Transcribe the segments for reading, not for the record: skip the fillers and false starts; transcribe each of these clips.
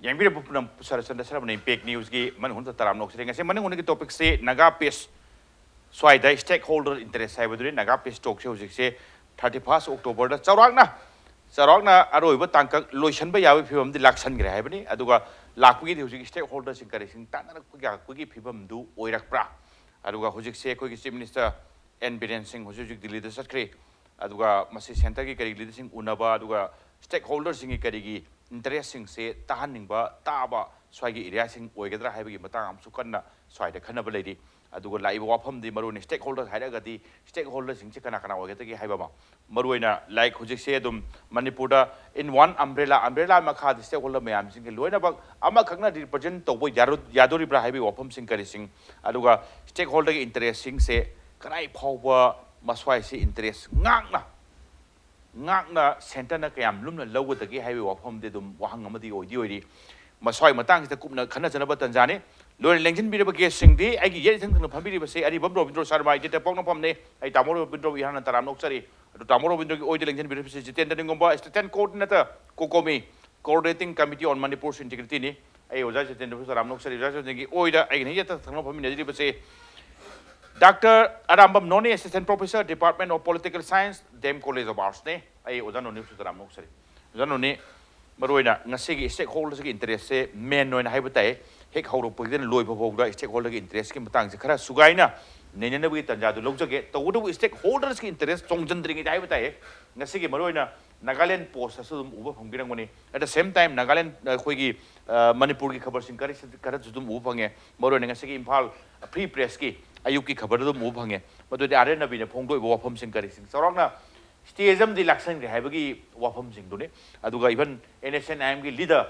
yang bila pun Sharatchandra Sharma ni fake news ki Manung hunta taram nok sering ngase Manung ki topic se naga pes swai dai stakeholder interest hai baduri naga pes talk se hojik se 31 October da charak na aroi ba tangkak loisan ba yawi phibam di laksan gre hai bani aduga lakpi di hojik stakeholder sing kare sing tanana ku gi phibam du oirak pra aduga hojik se koi ki chief minister N Biren Singh hojik Delhi da satkre aduga masi center ki kari leader sing unaba aduga stakeholder sing ki kari gi interest sing se tahan ning ba ta ba swai gi area sing oigadra hai gi matang am su kanna swai da khana ba leidi aduga lai ba wafam di maru ni stakeholder hai ga di stakeholder sing che kana oigata gi hai ba ma maru ina like hojik se dum Manipur da in one umbrella makha di stakeholder mayam sing ki loina ba ama khakna represent to bo yadori bra hai bi wafam sing kari sing aduga stakeholder gi interest sing se kanai phawba maswai si interest ngakna center na kayam lumna lawga dagi highway wafam de dum wahang amadi oidi maswai matang sita kupna khana janaba tanjani lore lengjin biraba ge singdi aigi ye thang thang phambiri ba se Aribam Robindro Sarma ite Poknapham ne ai tamo Robindro ihana taram noksari tamo Robindro ki oidi lengjin biraba se Jeetendra Ningomba Asst Co-Ordinator COCOMI Coordinating Committee on Manipur's Integrity ni ai oja Jeetendra Taram noksari oja ki oida ai ne yata thang phambiri ne ba se Dr. Arambam Noni, Assistant Professor, Department of Political Science, Dept College of Arts ne ai oja noni su taram nok sari oja noni maroina ngasi gi stakeholders gi interest se main noina hai batai hek hauro pagden loi phobog da stakeholder gi interest ki matang se khara sugaina nene bi tanja du logjage to udu stakeholders gi interest chongjandri gi hai batai ngasi gi maroina Nagaland post asu uba phongbirang mani at the same time Nagaland khoi gi Manipur gi khabar sing kara judum uba phange maroina ngasi gi Imphal Free Press ki ayuk ki khabar dum uba phange madu de are nabi ne phongdoi bo phom sing kari sing sorokna Stadium di laksan ke haibagi wafam sing dune aduga even NSNIM gi leader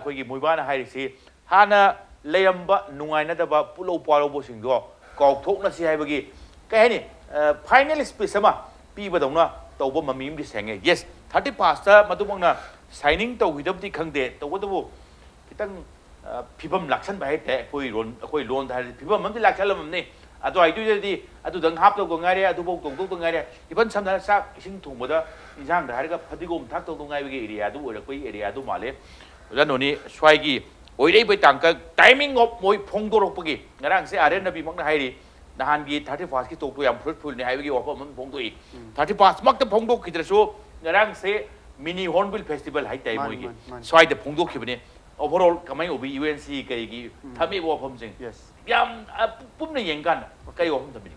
koi gi muibana hairi si hana layamba nungaina da ba pulo palo bo sing do kok thok na si haibagi kai ni final speech sama pi ba dongna tawba mamim di senge yes 30 past madumang na signing to hidab di khangde tawba do kitang phibam laksan ba hai te koi lon da phibam mam di laksalam ne ado ai du adu dang hap to go ngare adu bok tong to ngare iban samna sak ising thung boda injang da harga phadigom thak to ngai gi area du ora koi area du male janoni swai gi oirei bai tangka timing of moi phongdorok pagi ngarang se are nabi makna hairi nahan gi 31 ki to to yam fruitful ne hai gi opa man phongdoi 31 mak ta phongdok kidrasu ngarang se mini hornbill festival hai tai moi gi swai de phongdok khibne overall kamai obi UNC kai gi thami bo phom sing yes yam pumna yengan kai o phom thamini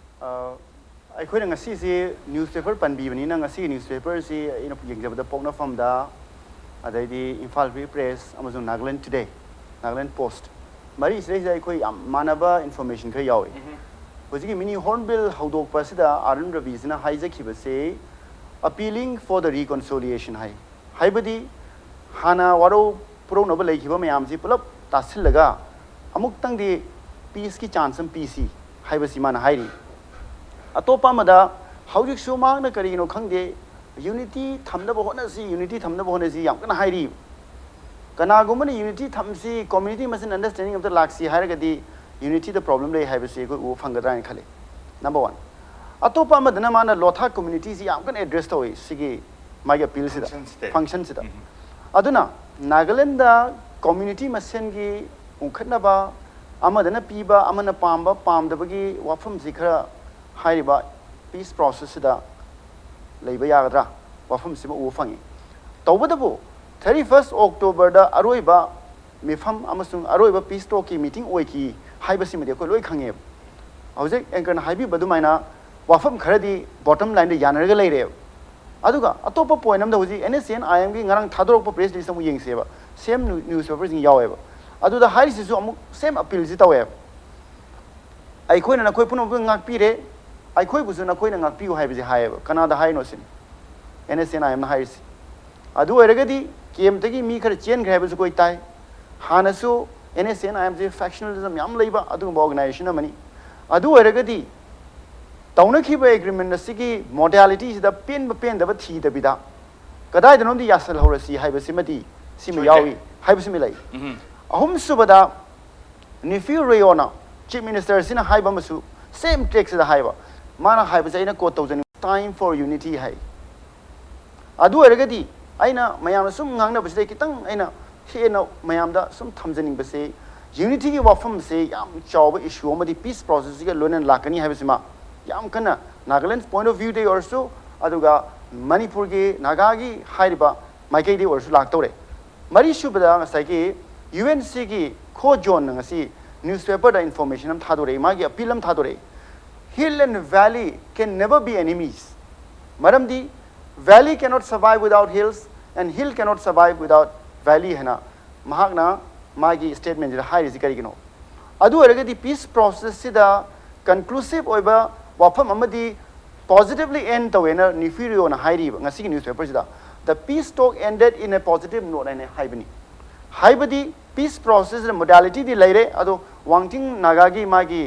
ꯑꯩꯈꯣꯏꯅ ꯉꯁꯤꯁꯤ newspaper ꯄꯟꯕꯤꯕꯅꯤꯅ ꯉꯁꯤꯒꯤ ꯅ꯭ꯌꯨꯁꯄꯦꯄꯔꯁꯤ ꯑꯩꯅ ꯌꯦꯡꯖꯕꯗ ꯄꯣꯛꯅꯐꯝꯗ ꯑꯗꯩꯗꯤ Imphal free press ꯑꯃꯁꯨꯡ ꯅꯥꯒꯥꯂꯦꯟ ꯇꯨꯗꯦ Nagaland post ꯃꯔꯤꯁꯤꯗꯩꯁꯤꯗ ꯑꯩꯈꯣꯏ ꯌꯥꯝ ꯃꯥꯟꯅꯕ information ꯈꯔ ꯌꯥꯎꯏ ꯍꯧꯖꯤꯛꯀꯤ ꯃꯤꯅꯤ ꯍꯣꯔꯟꯕꯤꯜ ꯍꯧꯗꯣꯛꯄ ꯑꯁꯤꯗ ꯑꯥꯔꯨꯟ ꯔꯕꯤꯁꯤꯅ ꯍꯥꯏꯖꯈꯤꯕꯁꯤ appealing for the reconciliation haibadi hana waro puronaba leikiba mayamsi pulap tasillaga amuktang di peace ki chance am PC haibasi mana hairi atopa mada haujik sumang na kari no khangde unity thamna bo hona si unity thamna bo hona si yam kana hairi kana gumani unity thamsi community masin understanding of the laksi hairagadi unity the problem rei haibasi ko u phangadra ni khale number 1 atopa madana mana lotha community si yam kana address to sigi my appeal sida function sida aduna Nagaland da community masen gi unkhatna ba amadana piba amana pamba pamdabagi wafam zikhara hairiba peace process da leiba yagadra wafam sima u fangi tawbadabu 31st October da aroiba mifam amasung aroiba peace talk ki meeting oiki haibasi mede ko loi khange hojek anchor na haibi badumaina wafam kharadi bottom line da yanarga leire aduga atopa point am da hoji NSN IM gi ngarang thadorok press release mu yengseba same newspaper jing yaweba adu da hairi sisu amuk same appeal ji tawe ai khoi na khoi puno ngak pi re ai khoi busu na khoi na ngak pi haibi ji haeba kanada hai no sin NSN IM na hairi si adu eragadi kem tagi mi khar chen ghai bu koi tai hanasu NSN IM ji factionalism yam leiba adu organization amani adu eragadi tauna ki ba agreement asigi modality da pen da ba thi da bida kadai da nom di yasal horasi haiba simadi simi yawi haiba simi lai ahum subada nifi rayona chief minister sina haiba masu same text da haiba mana haiba sai na ko tawjan time for unity hai adu eragadi aina mayam sum ngangna basai kitang aina ꯍꯦꯟꯅ ꯃꯌꯥꯝꯗ ꯁꯨꯝ ꯊꯝꯖꯅꯤꯡꯕꯁꯦ ꯌꯨꯅꯤꯇꯤꯒꯤ ꯋꯥꯐꯝꯁꯦ ꯌꯥꯝ ꯆꯥꯎꯕ ꯏꯁꯨ ꯑꯃꯗꯤ piece ꯄ꯭ꯔꯣꯁꯦꯁꯁꯤꯒ ꯂꯣꯏꯅꯅ ꯂꯥꯛꯀꯅꯤ ꯍꯥꯏꯕꯁꯤꯃ ꯌꯥꯝ ꯀꯟꯅ ꯅꯥꯒꯥꯂꯦꯟ ꯄꯣꯏꯟ ꯑꯣꯐ ꯚ꯭ꯌꯨꯗꯩ ꯑꯣꯏꯔꯁꯨ ꯑꯗꯨꯒ ꯃꯅꯤꯄꯨꯔꯒꯤ ꯅꯥꯒꯥꯒꯤ ꯍꯥꯏꯔꯤꯕ ꯃꯥꯏꯀꯩꯗꯩ ꯑꯣꯏꯔꯁꯨ ꯂꯥꯛꯇꯧꯔꯦ ꯃꯔꯤꯁꯨꯕꯗ ꯉꯁꯥꯏꯒꯤ UNCꯒꯤ ꯈꯣꯖꯣꯟꯅ ꯉꯁꯤ ꯅ꯭ꯌꯨꯁꯄꯦꯄꯔꯗ ꯏꯟꯐꯣꯔꯃꯦꯁꯟ ꯑꯃ ꯊꯥꯗꯣꯔꯛꯏ ꯃꯥꯒꯤ ꯑꯄꯤꯜ ꯑꯃ ꯊꯥꯗꯣꯔꯛꯏ hill and valley can never be enemies maramdi valley cannot survive without hills and hill cannot survive without valley hena mahakna magi statement jira hairi ji karigino adu eragadi peace process sida conclusive oiba wafam amadi positively end tawena nifirio na hairi ngasi gi newspaper sida the peace talk ended in a positive note and haibani haibadi peace process the modality di leire adu wangting nagagi magi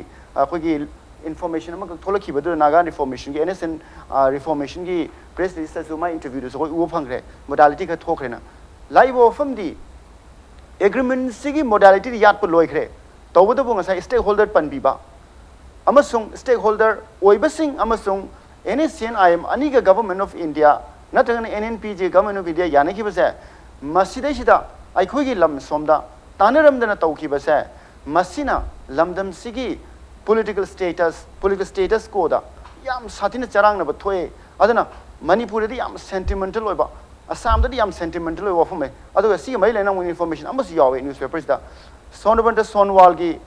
akogi information among Tolaki, but Naga information, NSN reformation, press release as my interview, so Upangre, modality ka Tokena. Live from the agreement, Sigi modality, Yat Poloikre, Tawabunga, stakeholder Panbiba. Amasung, stakeholder, Oibasing, Amasung, NSN, I am Aniga government of India, not an NNPG government of India, Yanaki was there. Masideshida, I Kugi Lam Somda, Tanaram than a Tauki was there. Masina, Lamdam Sigi. Political status koda yam satina charang na bathoe adana Manipur di yam sentimental oiba Assam di yam sentimental oiba fome adu si mai lena information amas yawe newspapers da Sonobanta Sonwal gi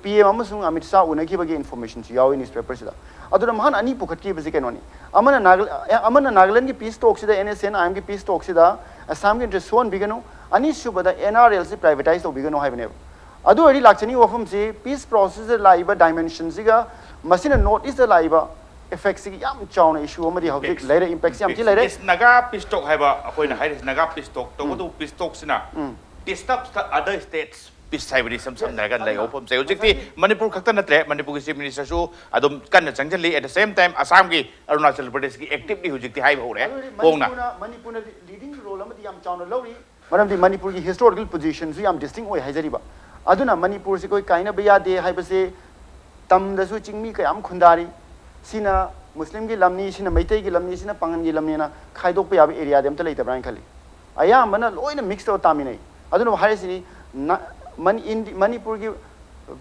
PM amasung Amit Shah unaki bagi information yawe newspapers da aduna mahan ani pukhatki basi kenoni amana Nagaland gi peace talks da NSN IM gi peace talks da Assam gi interest one bigano ani subada NRL se privatize to bigano haibane adu eri lakchani wafam se peace process laiba dimensions siga masina notice the laiba effects gi yam chawna issue amadi hojik later impacts yam ti later is naga peace talk haiba akoina hai naga peace talk to do peace talk sina disturbs the other states peace haibari sam naga lai ofam se hojik ti Manipur khakta natre Manipur gi chief minister su adum kanna changjali at the same time Assam gi Arunachal Pradesh gi actively hojik ti haiba hore pongna Manipur leading role amadi yam chawna lori maram di Manipur gi historical position su yam distinct oi haijariba aduna Manipur se koi kaina baya de haibase tam da su chingmi kayam khundari sina Muslim gi lamni sina Maitai gi lamni sina Pangan gi lamni na khaidok pa yab area dem ta leita brain khali aya mana loina mix to taminai aduna hari sini Manipur gi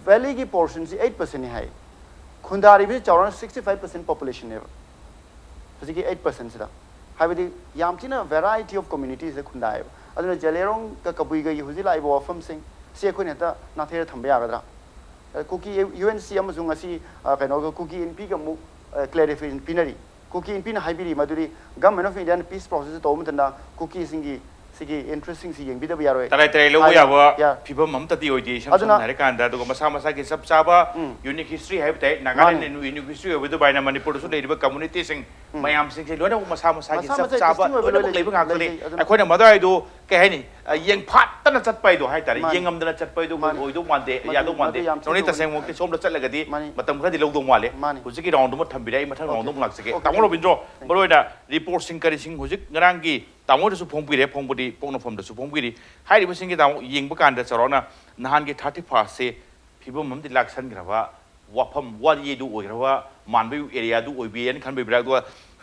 valley gi portion si 8% ni hai khundari bi chawran 65% population ne phasiki 8% sida haibadi yamchina variety of communities de khundai aduna jalerong ka kabui ga yuji lai bo fam sing se ko neta na the thamba yagadra cookie UNC amazung asi kaino cookie NP ga mu clarification pinari cookie NP na haibiri maduri government of Indian peace process to mutanda cookie singi sigi interesting si yeng bida yaro tarai lo yawa people mamta di oidi sam nare kanda do masa masa ki sab saba unique history hai tai Nagaland unique history with the baina Manipur su leiba community sing mayam sing lo na masa masa ki sab saba lo na leiba ngak le akhoi na madai do ke hai ni yeng phat ta na chat pai do hai tari yeng am da chat pai do oi do mande ya do mande noni ta seng mo ki som da chat laga di matam khadi lo do male hujiki round mo thambirai mathang round mo lak sake tamo Robindro boroi da report sing kari sing hujik ngarang gi tamo su phongpire phongbudi Poknapham da su phongpiri hai ri sing gi tamo yeng ba kan da charona nahan gi 31 se phibom am di laksan graba wafam wari du oi graba manbai area du oi bi en khan bai bra do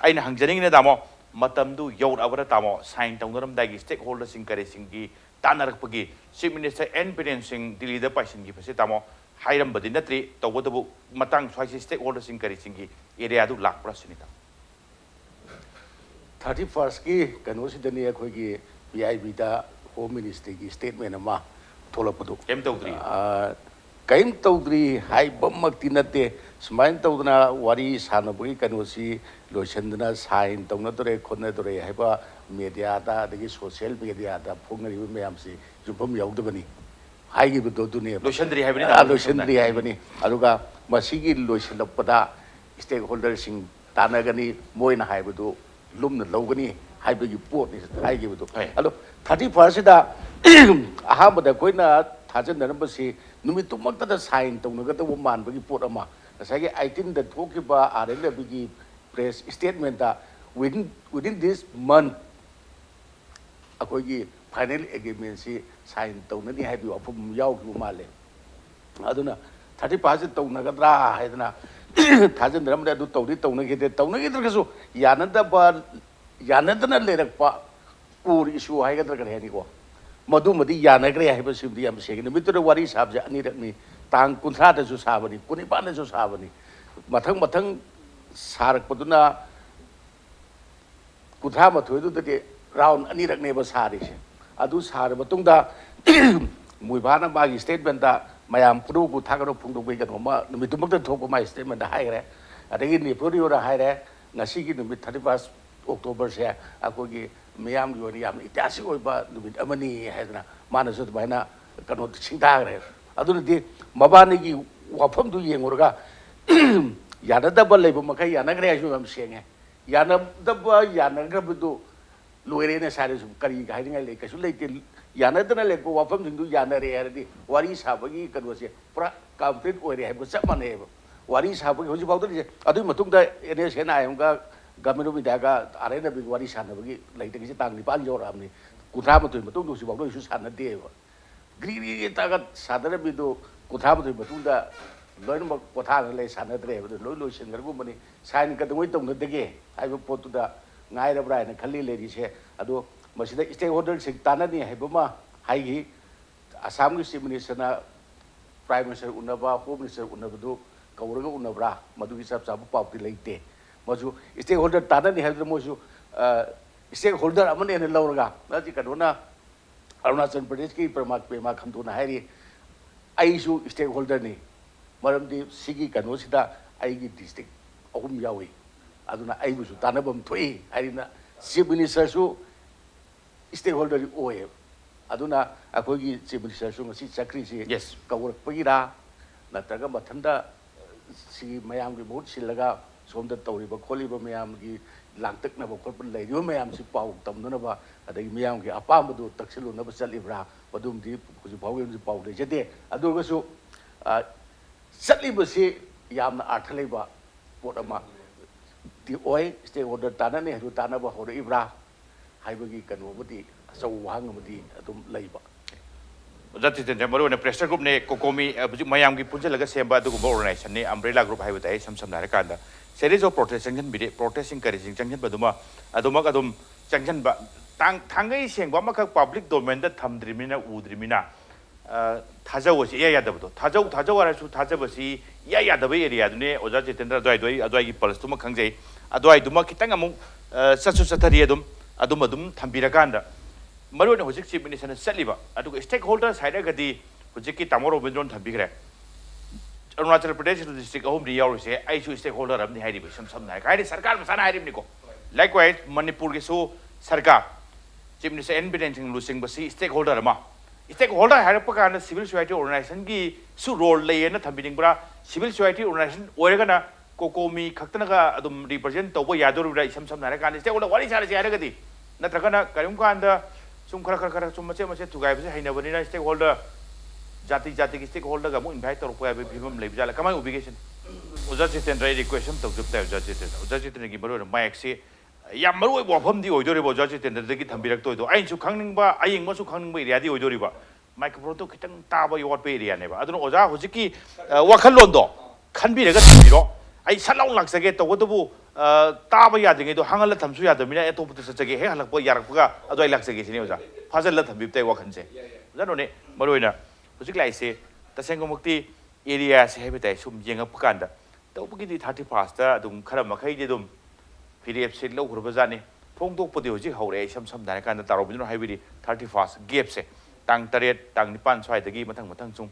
aina hangjaring ne tamo matam du yaud abara tamo sign tawnaram dagi stakeholder sing kare sing gi tanar pagi chief minister NPN sing Delhi da paisin gi phase tamo hairam badi natri tawbodabu matang swai stakeholder sing kare sing gi area du lak prasinita 31st ki kanu sidani akhoi gi PIB da home ministry gi statement ama tholapadu kem tawdri kaim tawdri hai bammak tinate smain tawdna wari sanabui kanu si loisandna sign tawna dore khonna dore haiba media da dagi social media da phongri mayam si jupam yaudabani hai gi do duni loisandri haibani loisandri haibani aruga masigi loisandapada stakeholder sing tanagani moina haibadu lumna logani haibagi pot ni haigi budu alo 31st da ahambada koina thajanarambasi numitummakta da sign tawnaga da manbagi pot ama asagi 18 da thokiba RLBgi press statement da within this month akogi final agreement si sign tawnani haibi afum yawgi male aduna 31st tawnagadra haidana थाजनरम रे दु तौदी तौनगे दरगसु यानदा बा यानदना लेरकपा core issue हाइगदर गरे हनी को ꯃꯗꯨꯃꯗꯤ ꯌꯥꯅꯈ꯭ꯔꯦ ꯍꯥꯏꯕꯁꯤꯕꯨꯗꯤ ꯌꯥꯝ ꯁꯦꯡꯉꯤ ꯅꯨꯃꯤꯠꯇꯨꯗ ꯋꯥꯔꯤ ꯁꯥꯕꯁꯦ ꯑꯅꯤꯔꯛꯅꯤ ꯇꯥꯡ 30ꯗꯁꯨ ꯁꯥꯕꯅꯤ 19ꯗꯁꯨ ꯁꯥꯕꯅꯤ ꯃꯊꯪ ꯁꯥꯔꯛꯄꯗꯨꯅ 38ꯗꯨꯗꯗꯤ ꯔꯥꯎꯟ ꯑꯅꯤꯔꯛꯅꯦꯕ ꯁꯥꯔꯤꯁꯦ ꯑꯗꯨ ꯁꯥꯔ ꯃꯇꯨꯡꯗ ꯃꯣꯏꯕꯥꯅ ꯃꯥꯒꯤ ꯁ꯭ꯇꯦꯠꯃꯦꯟꯇ ꯃꯌꯥꯝ ꯄꯨꯝꯅꯃꯛꯄꯨ ꯊꯥꯒꯠꯄ ꯐꯣꯡꯗꯣꯛꯄꯒꯤ ꯀꯩꯅꯣꯃ ꯅꯨꯃꯤꯠꯇꯨꯃꯛꯇ ꯊꯣꯛꯄ ꯃꯥꯒꯤ ꯁ꯭ꯇꯦꯠꯃꯦꯟꯇ ꯍꯥꯏꯈ꯭ꯔꯦ ꯑꯗꯒꯤ ꯅꯦꯄꯣꯂꯤꯌꯣꯅ ꯍꯥꯏꯔꯦ ꯉꯁꯤꯒꯤ ꯅꯨꯃꯤꯠ 31 ꯑꯣꯛꯇꯣꯕꯔꯁꯦ ꯑꯩꯈꯣꯏꯒꯤ ꯃꯤꯌꯥꯝꯒꯤ ꯑꯣꯏꯅ ꯌꯥꯝꯅ ꯏꯇꯤꯍꯥꯁꯤक ꯑꯣꯏꯕ ꯅꯨꯃꯤꯠ ꯑꯃꯅꯤ ꯍꯥꯏꯗꯅ ꯃꯥꯅꯁꯨ ꯑꯗꯨꯃꯥꯏꯅ ꯀꯩꯅꯣ ꯁꯤꯡꯊꯥꯈ꯭ꯔꯦ ꯑꯗꯨꯅꯗꯤ ꯃꯕꯥꯅꯤꯒꯤ ꯋꯥꯐꯝꯗꯨ ꯌꯦꯡꯉꯨꯔꯒ ꯌꯥꯅꯗꯕ ꯂꯩꯕ ꯃꯈꯩ ꯌꯥꯅꯈ꯭ꯔꯦ ꯍꯥꯏꯁꯨ ꯌꯥꯝ ꯁꯦꯡꯉꯦ ꯌꯥꯅꯗꯕ ꯌꯥꯅꯈ꯭ꯔꯕꯗꯨ ꯂꯣꯏꯔꯦꯅ ꯁꯥꯔꯁꯨ ꯀꯔꯤ ꯍꯥꯏꯅꯤꯡꯉꯥꯏ ꯂꯩ ꯀꯩꯁꯨ ꯂꯩꯇꯦ ꯌꯥꯅꯗꯅ ꯂꯩꯕ ꯋꯥꯐꯝꯁꯤꯡꯗꯨ ꯌꯥꯅꯔꯦ ꯍꯥꯏꯔꯗꯤ ꯋꯥꯔꯤ ꯁꯥꯕꯒꯤ ꯀꯩꯅꯣꯁꯦ ꯄꯨꯔꯥ ꯀꯝꯄ꯭ꯂꯤꯠ ꯑꯣꯏꯔꯦ ꯍꯥꯏꯕ ꯆꯞ ꯃꯥꯟꯅꯩꯑꯕ ꯋꯥꯔꯤ ꯁꯥꯕꯒꯤ ꯍꯧꯖꯤꯛꯐꯥꯎꯗ ꯑꯗꯨꯒꯤ ꯃꯇꯨꯡꯗ NSNIMꯒ ꯒꯃꯦꯟ ꯑꯣꯐ ꯏꯟꯗꯤꯌꯥꯒ RNBꯒꯤ ꯋꯥꯔꯤ ꯁꯥꯟꯅꯕꯒꯤ ꯂꯩꯇꯒꯤꯁꯦ ꯇꯥꯡ 9 ꯌꯧꯔꯛꯑꯕꯅꯤ 38 ꯃꯇꯨꯡꯗ ꯍꯧꯖꯤꯛꯐꯥꯎꯗ ꯀꯩꯁꯨ ꯁꯥꯟꯅꯗꯦꯕ ꯒ꯭ꯔꯤ ꯇꯥꯒꯠ ꯁꯥꯟꯅꯔꯝꯃꯤꯗꯨ 38 ꯃꯇꯨꯡꯗ loinmak potha le sana dre lo lo shin garbu mani sign ka doi tong dege ai po tu da ngai ra bra na khali le ri se ado masida stakeholder sing tanani hai bama hai gi assam gi chief minister na prime minister unaba home minister unabdu kauraga unabra madu gi sab sab pau ti leite maju stakeholder tanani hai mo ju stakeholder amane ne lauraga na ji kadona arunachal pradesh ki pramak pema khamtu na hai ri ai su stakeholder ni maramdi sigi kano sida ai gi district ahum yawi aduna ai bu su tanabam thoi arina chief minister su stakeholder oe aduna akoi gi chief minister su ngasi chakri si yes kawrak pagira nataga mathanda si mayam gi bhut silaga somda tawriba kholiba mayam gi langtak na bokol pun lei mayam si pau tamna ba adagi mayam gi apam du taksilu na ba chalibra badum di huji pau gi pau de jete aduga su Satlibasi yamna arthaleba potama the oil stakeholder tanane ru tanaba hor ibra haibagi kanobudi so wangmudi adum leiba Jeetendra maru ne pressure group ne COCOMI mayam gi punjalaga semba du go organization ne umbrella group haibu dai sam na kanda series of protesting bide protesting encouraging changjan baduma adum changjan ba tangai sengba makak public domain da thamdrimina udrimina 타자워시 야야다부터 타자와라수 타자버시 야야다버 에리아도네 오자 제텐드라 도아이기 펄스투마 강제 아도아이두마 키땅 아무 사수사타리 아둠 탐비라간다 머로네 호직 치프 미니스터는 셀리바 아두고 스테이크홀더 사이드가디 호직기 타모 로빈드론 탐비그래 Arunachal Pradesh district अहम रियाउसे आइसु stakeholder हमनि हाइरिबि समसमना काइदि सरकार मसाना हाइरिबनिको likewise Manipur के सो सरकार chief minister N Biren Singh लुसिंग बसी stakeholder मा Stakeholder Harapaka civil society organization gi su role lay na thambingbra civil society organization oiragana COCOMI khaktanaga adum represent tobo yadoru ra isam samna kan stakeholder wari sare se haragadi natragana karim kanda sum khara sum mache thugai bse haina bani na stakeholder jati ki stakeholder ga mu invite tor ko abe bimam lebjala kamai obligation Oja Jeetendra request to jupta Oja Jeetendra gi baro maik se yam maru bo pham di oidore bo Oja Jeetendra gi thambirak toy do ain su khangning aying ma su khangning ba area di oidori ba microphone to kitang taba yot pe area ne ba adun oja hojiki wakhal lon do khanbiraga thambiro ai salaw laksage to bu taba yadinge do hangal thamsu yadamina etop tu sachage he halak bo yarak ga adoi laksage sini oja fazal la thambib tai wakhan se oja no ne maroina hojik lai se tasengom mukti area se hebe tai sum yengak pakanda to bugi di 31 ta dum khara makhai de dum PDF se lo khurba jani phongdok podi hojik haure sam dana kan ta Robindro haibiri 31 gap se tang taret tang nipan swai dagi matang chung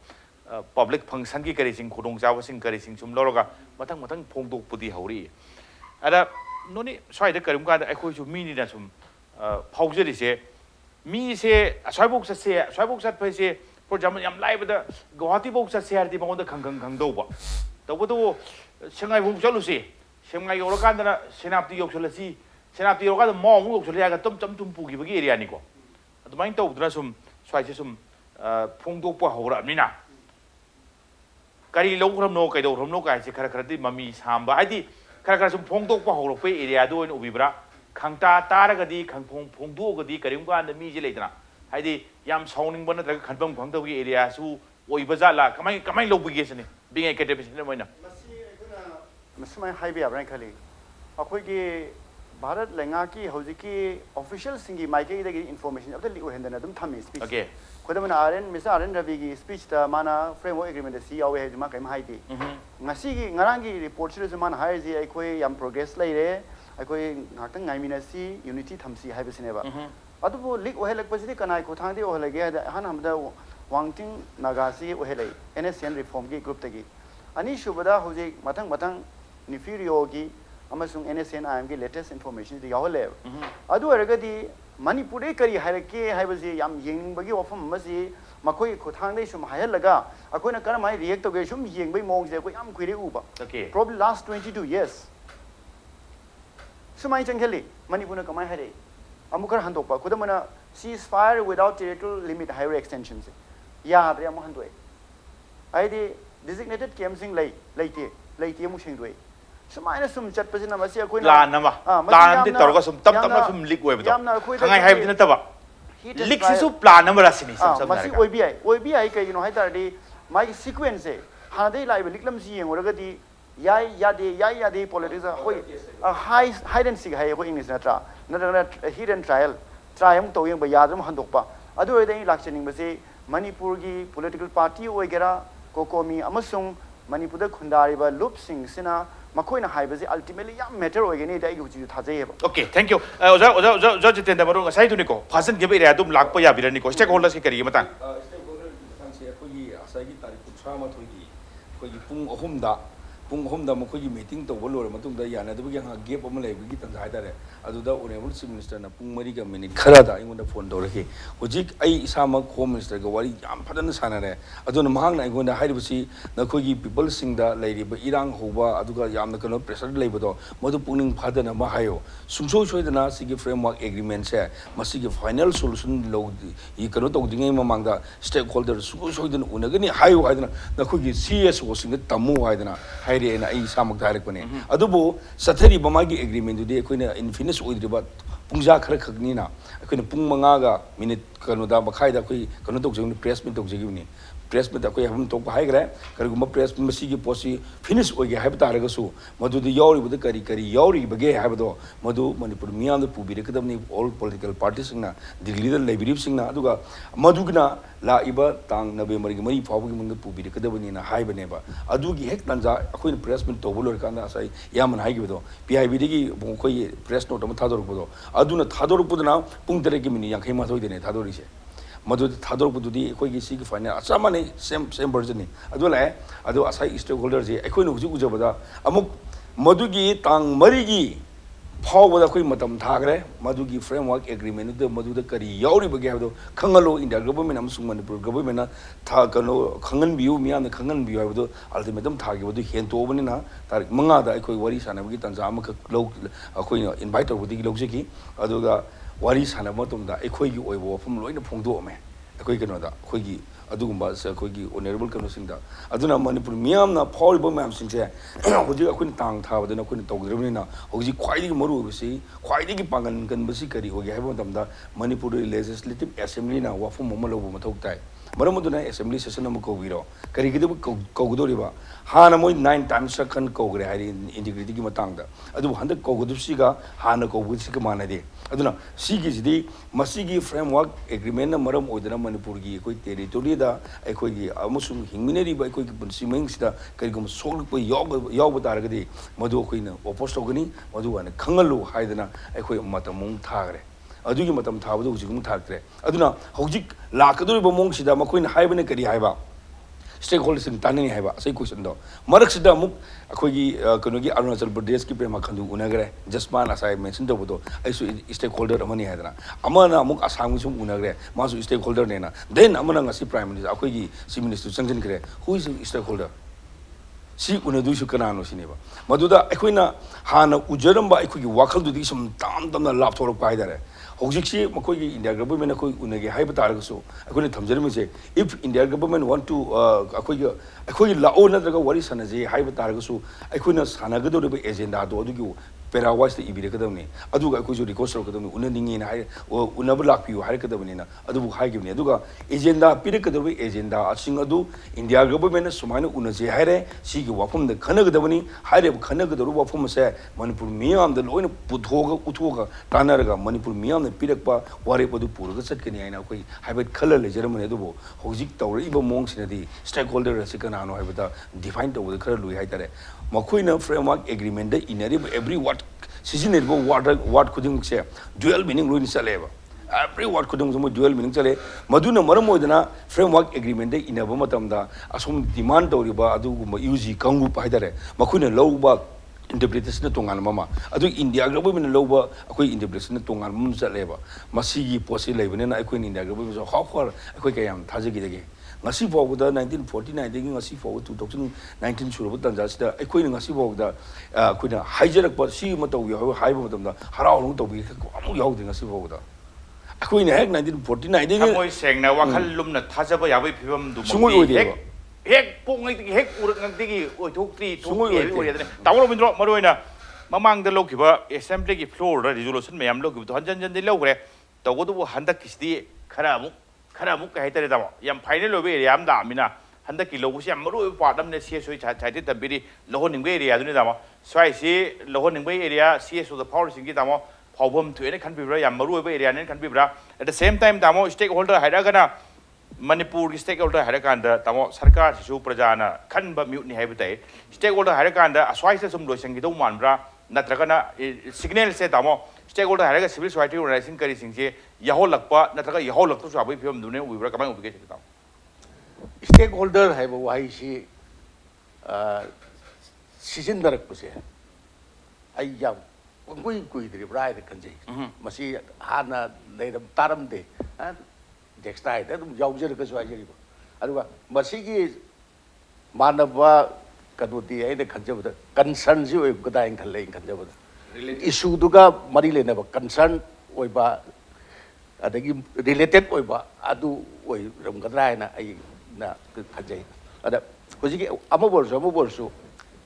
public function ki kari sing khudong jawa sing kari sing chum loroga matang phongdok podi hauri ada noni swai da karim ka ai khoi chu mi ni na sum phaujari se mi se swaibok sat phai se for example yam live da Guwahati bok sat se ardi bang da khang do ba to bo sengai bok chalu se sengai yoro kan da senapti yok chalasi senapti yoro ka mo mu yok chalya ga tum pu gi bagi area ni ko adumain to udra sum swai se sum phongdok pa hora mina kari longram no kai do ram no kai se khara di mami samba haidi khara sum phongdok pa hora pe area do in ubibra khangta taragadi khangphong phongdogadi karim ka na mi je leidana haidi yam sauning bana daga khanpam phangdo gi area su oi bazala kamai lobige sene bingai kete bisne moina masmai haibe abran khali akhoi gi Bharat लेंगाकी हौजिकी official सिंगी माइके दगी information अब leak ओहेंदना दुम थमी speech okay खुदमना आरएन मिस्टर आरएन रवि की स्पीच ता माना फ्रेमवर्क एग्रीमेंट सी यावे है जमा कैम हाइती ngasi ngarangi report siru man hai ji aikoi yam progress leire aikoi ngakang ngaiminasi unity thamsi haibasine ba adubo leak ohelak pasidi kanai ko thangdi ohelage han hamda wangting nagasi ohelai nsn reform ki group tagi ani shubada hoji matang nifirio gi amasung nsn am ki latest information di yawle adu aragadi manipur kari hairake haibasi yam yengbagi wafam masi makoi khotangdai sum hayalaga akoina karamai react toge sum yengbai mong je koi am khire uba okay probably last 22 years sumai changheli manipur na kamai hare amukar handokpa kudamana ceasefire without territorial limit highway extensions ya adre am handoi aidi designated camping leite mu singdoi sumaina sum chatpasina masi akoina plan nama plan ti torga sum tam sum leak oiba do khangai haibdi na taba leak sisu plan nama rasini sam masi obi kai you know hai tardi mai sequence e hanadei live liklam si yengoragadi yai yade politics hoi hide and seek hai ko english na hidden trial to yeng ba yadram handokpa adu oi dei lakchening base manipur gi political party oigera COCOMI amasung manipur da khundari ba loop sing sina makoina haibase ultimately yam matter oigeni dai gi ju thajai ba okay thank you oja Jeetendra Marung sai tu ni ko phasan ge ira dum lak pa ya birani ko stakeholders ki kari matang stakeholders tang se ko yi asai gi tarikh 13 gi ko yi pung ahumda mokoi meeting to bolo matung da yana da bugi ha gap am lai bugi tan jai da re adu da honorable chief minister na pung mari ga minute khara da ingon da phone do rakhi hojik ai isama home minister ga wari yam phadan sana re adu na mahang na ingon da hairi busi na khoi gi people sing da lairi ba irang hoba adu ga yam na kano pressure lai ba do modu pungning phadana ma hayo sungso soi da na sigi framework agreement se masi gi final solution lo I kano to dingai mamang da stakeholder sungso soi da unagani hayo haidana na khoi gi CS wo sing da tamu haidana na ai samak direct bane adubo sathari bamagi agreement du de koina infinish oidriba pungja khara khagni na koina pung manga ga minute kanu da bakhai da koi kanu tok jeng press meet tok jegi press meet koi ham tok hai gre kariguma press masi gi posi finish oige hai ta raga su madu di yauri bu kari yauri bage hai do madu manipur miyam da pubi re kadam ni all political parties na Delhi da library sing na aduga madu gna la iba tang November gi mari fabu gi mung pubi re kadam ni na hai bane ba adu gi hek tanja akoi press meet to bolor kan da sai yaman hai gi do PIB gi koi press note ma thador bu do aduna thador bu na pung tere gi mini yang khai ma thoi de ne thadori se madu thador bu di koi gi si gi final asama ne same version ni adu la adu asai stakeholder je akoi no ju bada amuk madu gi tang mari gi phawda koi matam thagre madu gi framework agreement de madu de kari yauri bage hado khangalo india government amsung manipur government na tha kano khangan biu miya na khangan biu hado ultimatum thagi bodu hen to bani na tarik manga da koi wari sana bagi tanja am ka lo koi invite to budi lo jeki aduga wari sana matum da koi gi oibo phum loina phongdo me koi kano da koi gi adugumba sa koi gi honorable kano sing da aduna manipur miyam na phawri bo mam sing se hoji akoi tang tha badana koi togdribni na hoji khwai gi maru bisi khwai gi pangan kan bisi kari hogi haibo tamda manipur legislative assembly na wafum mo lo bo mathok tai maram aduna assembly session am ko biro kari gi ko gudori ba hana moi 9 times kan ko gre hari integrity gi matang da adu handa ko gudu si ga hana ko bu si ga mana de aduna si gi di masi gi framework agreement na maram oidana manipur gi koi territory da koi gi amusum hingmineri ba koi gi bunsi meng sida kari gum sol ko yog ba tar ga di madu koi na opposed ogani madu wana khangalu haidana koi matamung thagre adugi matam thabadu hujigum thaktre aduna hojik lakaduri ba mong sida makoi na haibane kari haiba stakeholders in tanani haiba sai question do marak sida muk akoi gi kono gi Arunachal Pradesh ki prema khandu unagre jasman asai mention do bodo aisu stakeholder amani haidana amana muk asam sum unagre masu stakeholder ne na then amana ngasi prime minister akoi gi chief minister sangjin kre who is stakeholder si unadu su kanano sineba maduda akoina hana ujaramba akoi gi wakhal du di sum tam na lap thorok pai dare hojiksi makoi gi India government akoi unage haiba targasu akoi thamjarmi se if India government want to akoi la ona daga wari sanaje haiba targasu akoi na sanaga do agenda do parawise इबीरकदबनी अदुगा अखोइसु record तौरकदबनी उननिंगिना हाय उनब लाक्पियु हायरकदबनीना अदुबु हायगिबनी अदुगा एजेंडा पिरकदब एजेंडा असिंग अदु इंडिया गवर्नमेंट सुमाइना उनजे हायरे सिगी वाफम द खनगदबनी हायरे खनगदरु वाफम से मणिपुर मियाम द लोइन पुथोगा उथोगा तानरगा मणिपुर मियाम ने पिरकपा वारे पदु पुरगा चटकनी हायना अखोइ हायबत खलर लेजरमने अदुबु हौजिक तौरइबा मोंगसिनदी स्टेक होल्डर रसिकनानो हायबता डिफाइन तौबद खर लुइ हायतारे मखोइना फ्रेमवर्क एग्रीमेंट द इनरिब एवरी वर्ड सिजनेबल वर्ड खुदिंग से ड्यूअल मीनिंग लोइन चलेबा every word खुदिंग सम ड्यूअल मीनिंग चले मधुना मरम मोइदना फ्रेमवर्क एग्रीमेंट दे इनबा मतमदा असुम demand तौरिबा अदुगुम UG Kongu हायतारे मखोइना लौबा interpretation तोंगान mama अदु इंडिया गवर्नमेंट लौबा अखोइ इंटरप्रिटेशन तोंगान मम चलेबा मसीगी पोसे लेबनेना अखोइ इंडिया गवर्नमेंट जो हाफर अखोइ कयाम थाजगिदगे ngasi fawda 1949 dagi ngasi fawda 2019 suraba tanjasida akhoi ngasi fawda akhoi haijarak pa si ma taw yaw haiba matamda harau lu taw bi ko amu yaw de ngasi fawda akhoi ne 1949 dagi moi sengna wakhal lumna thajaba yabai phibam du sungoi oi de hek pong ngai hek urak ngai digi oi thokti thokti oi de taw Robindro maroina mamang da lokhiba assembly gi floor da resolution mayam lokhiba to hanjan jan de logre tawdu handak kisdi khara amuk खरा मुक कहे तरे दामो यम final ओबे area am दामिना हंदा की लोगोसे यम मरु part हमने CSO छाइते तबिरी लोहो निंगबे एरिया दुने दामो स्वाइ सी लोहो निंगबे एरिया सीएसओ द पावर सिंगी दामो फावबम थुएने खनबिब्रा यम मरु ओबे एरिया ने खनबिब्रा एट द सेम टाइम दामो स्टेक होल्डर हाइरागना मणिपुर की स्टेक होल्डर हाइराकांदा दामो सरकार सिसु प्रजाना खनबा म्यूटनी हाइबते स्टेक होल्डर हाइराकांदा अस्वाइ से सुम लोइसंगी दो मानब्रा नत्रगना सिग्नल से दामो स्टेक होल्डर हाइरागा सिविल सोसाइटी ऑर्गेनाइजेशन करी सिंगसे यहो लकपा नत्रगा यहो लकतो साबै फिल्म दुने उबिब्रा कमाय उबिगे छिताम स्टेक होल्डर है वाई सी सीजन दरक पुसे आई याम कोई कोई दरी ब्राइ the कंजे Masih Hana लेदम Taram they डेक्सटाइ the दुम यावजर का सोइ जरी अरुवा मसी की मानवा कदोती आई द खंजबद कंसर्न जी ओइ गदाइ खले खंजबद इशू दुगा मरी लेना कंसर्न ओइबा अदगी रिलेटेड ओइबा अदु ओइ रमगद्रा हैना आई ना खजै अदा होजिकी अमबोरसु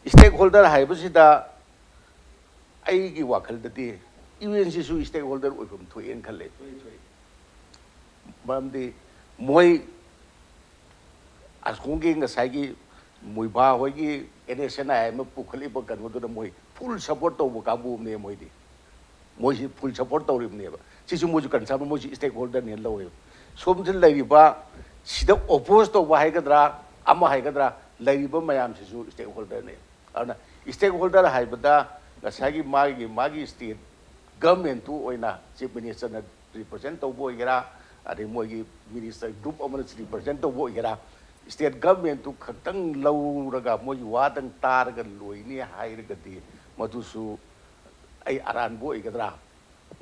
स्टेक होल्डर हाइबसिदा आईगी वाखलदती यूएनसीसु स्टेक होल्डर ओइफम थोयेन खले बमदी मोय असकोंगे ngसाइगी मोइबा होइगी एनएसएन आइ म पुखलिबो कनगोदो मोय फुल सपोर्ट तौबो काबू ने मोइदी मोइसी फुल सपोर्ट तौरिबनेबा सिसु मोजु कंसर्न मोजु स्टेक होल्डर ने लवे सोमजन लैरिबा सिदा ओपोज तो हाइगद्रा अमा हाइगद्रा लैरिबा मयाम सिसु स्टेक होल्डर ने अना स्टेक होल्डर हाइबदा गसागी मागी स्टेट गवर्नमेंट टू ओइना चीफ मिनिस्टर ना रिप्रेजेंट तौबो गेरा अदे मोगी मिनिस्टर ग्रुप अमन रिप्रेजेंट तौबो गेरा स्टेट गवर्नमेंट टू खतंग लौरगा मोगी वादंग तारगा लोइनी हाइरगदी मधुसु आई अरानबो ओइगद्रा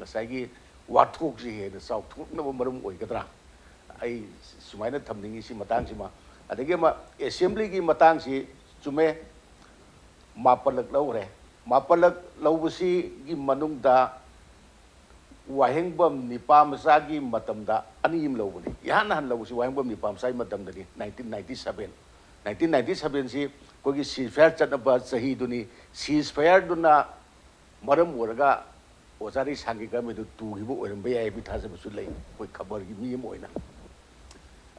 गसागी वाथोक जी हे चाउथोकनबो मरम ओइगद्रा आई सुमाइना थमनिंगी सि मतंग सिमा अदगे मा असेंबली की मतंग सि चुमे मापलक लौरे मापलक लौबसी की मनुंगदा वाहेंगबम निपामसागी मतमदा अनिम लौबनी यान हन लौबसी वाहेंगबम निपामसाई मतमदनी 1997 सि कोगी सीजफायर चटनबा सही दुनी सीजफायर दुना मरम ओरगा ओजारी सांगी गमेदु तुगिबो ओरमबे याय बिथाजबसु लई कोई खबर की मी मोइना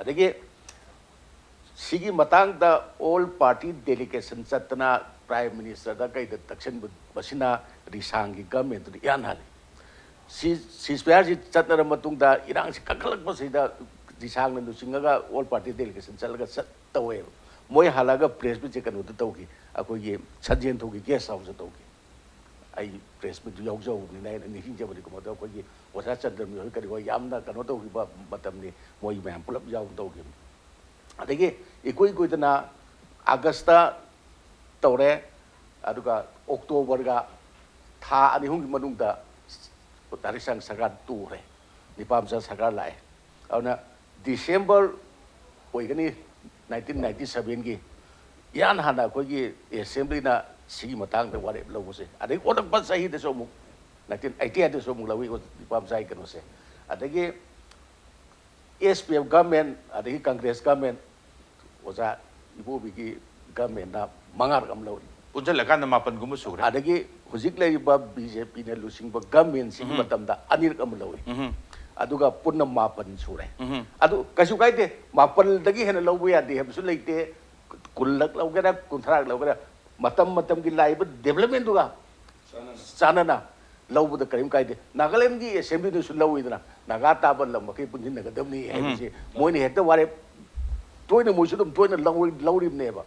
अदगे सिगी मतंग द ऑल पार्टी डेलीगेशन चतना प्राइम मिनिस्टर दा कई द तक्सन बसिना रिसांगी गवर्नमेंट दु यान हाले सीजफायर जी चतनर मतुंग दा इरांग से कखलक बसिदा रिसांग न दुसिंगा ऑल पार्टी डेलीगेशन चलगा तवे मोय हालागा प्रेस में चेकन उद तौगी अको ये सजेन थोगी गेस्ट हाउस तौगी आई प्रेस में यावजाव नि नाय निहिं जबदि को मदो को ये ओसा चंद्र मी करी हो यामना कनो तौगी बा मतमनि मोय मैम पुलप याव तौगी अदगे इकोई कोइदना अगस्त तौरे अदुगा अक्टोबर गा था अनि हुंग मनुंगदा तारिसंग सरकार तुरे निपामसा सरकार लाए अना दिसंबर ओइगनी 1997 की यान हाना कोई असेंबली ना सिगी मतंग द वारे लौबसे अदे ओदक बस सही दे सोमु 1988 दे सोमु लवी निपाम साइ कनो से अदगे एसपीएफ गवर्नमेंट अदगे कांग्रेस गवर्नमेंट ओजा इबोबी की गवर्नमेंट ना मंगार गम लौरी ꯄꯨꯟꯁꯤꯜꯂꯀꯥꯟꯗ ꯃꯥꯄꯟꯒꯨꯝꯕ ꯁꯨꯔꯦ ꯑꯗꯒꯤ ꯍꯧꯖꯤꯛ ꯂꯩꯔꯤꯕ BJPꯅ ꯂꯨꯆꯤꯡꯕ ꯒꯃꯦꯟꯁꯤꯒꯤ ꯃꯇꯝꯗ ꯑꯅꯤꯔꯛ ꯑꯃ ꯂꯧꯏ ꯑꯗꯨꯒ ꯄꯨꯟꯅ ꯃꯥꯄꯟ ꯁꯨꯔꯦ ꯑꯗꯨ ꯀꯩꯁꯨ ꯀꯥꯏꯗꯦ ꯃꯥꯄꯜꯗꯒꯤ ꯍꯦꯟꯅ ꯂꯧꯕ ꯌꯥꯗꯦ ꯍꯥꯏꯕꯁꯨ ꯂꯩꯇꯦ ꯀꯨꯜꯂꯛ ꯂꯧꯒꯦꯔꯥ ꯀꯨꯟꯊ꯭ꯔꯥꯛ ꯂꯧꯒꯦꯔꯥ ꯃꯇꯝꯒꯤ ꯂꯥꯛꯏꯕ ꯗꯦꯕꯂꯞꯃꯦꯟꯗꯨꯒ ꯆꯥꯟꯅꯅ ꯂꯧꯕꯗ ꯀꯔꯤꯝ ꯀꯥꯏꯗꯦ ꯅꯥꯒꯥꯂꯦꯟꯒꯤ ꯑꯦꯁꯦꯝꯕ꯭ꯂꯤꯗꯁꯨ ꯂꯧꯏꯗꯅ ꯅꯥꯒꯥ ꯇꯥꯕ ꯂꯝ ꯃꯈꯩ ꯄꯨꯟꯁꯤꯟꯅꯒꯗꯕꯅꯤ ꯍꯥꯏꯕꯁꯤ ꯃꯣꯏꯅ ꯍꯦꯛꯇ ꯋꯥꯔꯦꯞ ꯇꯣꯏꯅ ꯃꯣꯏꯁꯨ ꯑꯗꯨꯝ ꯇꯣꯏꯅ ꯂꯧꯔꯤꯕꯅꯦꯕ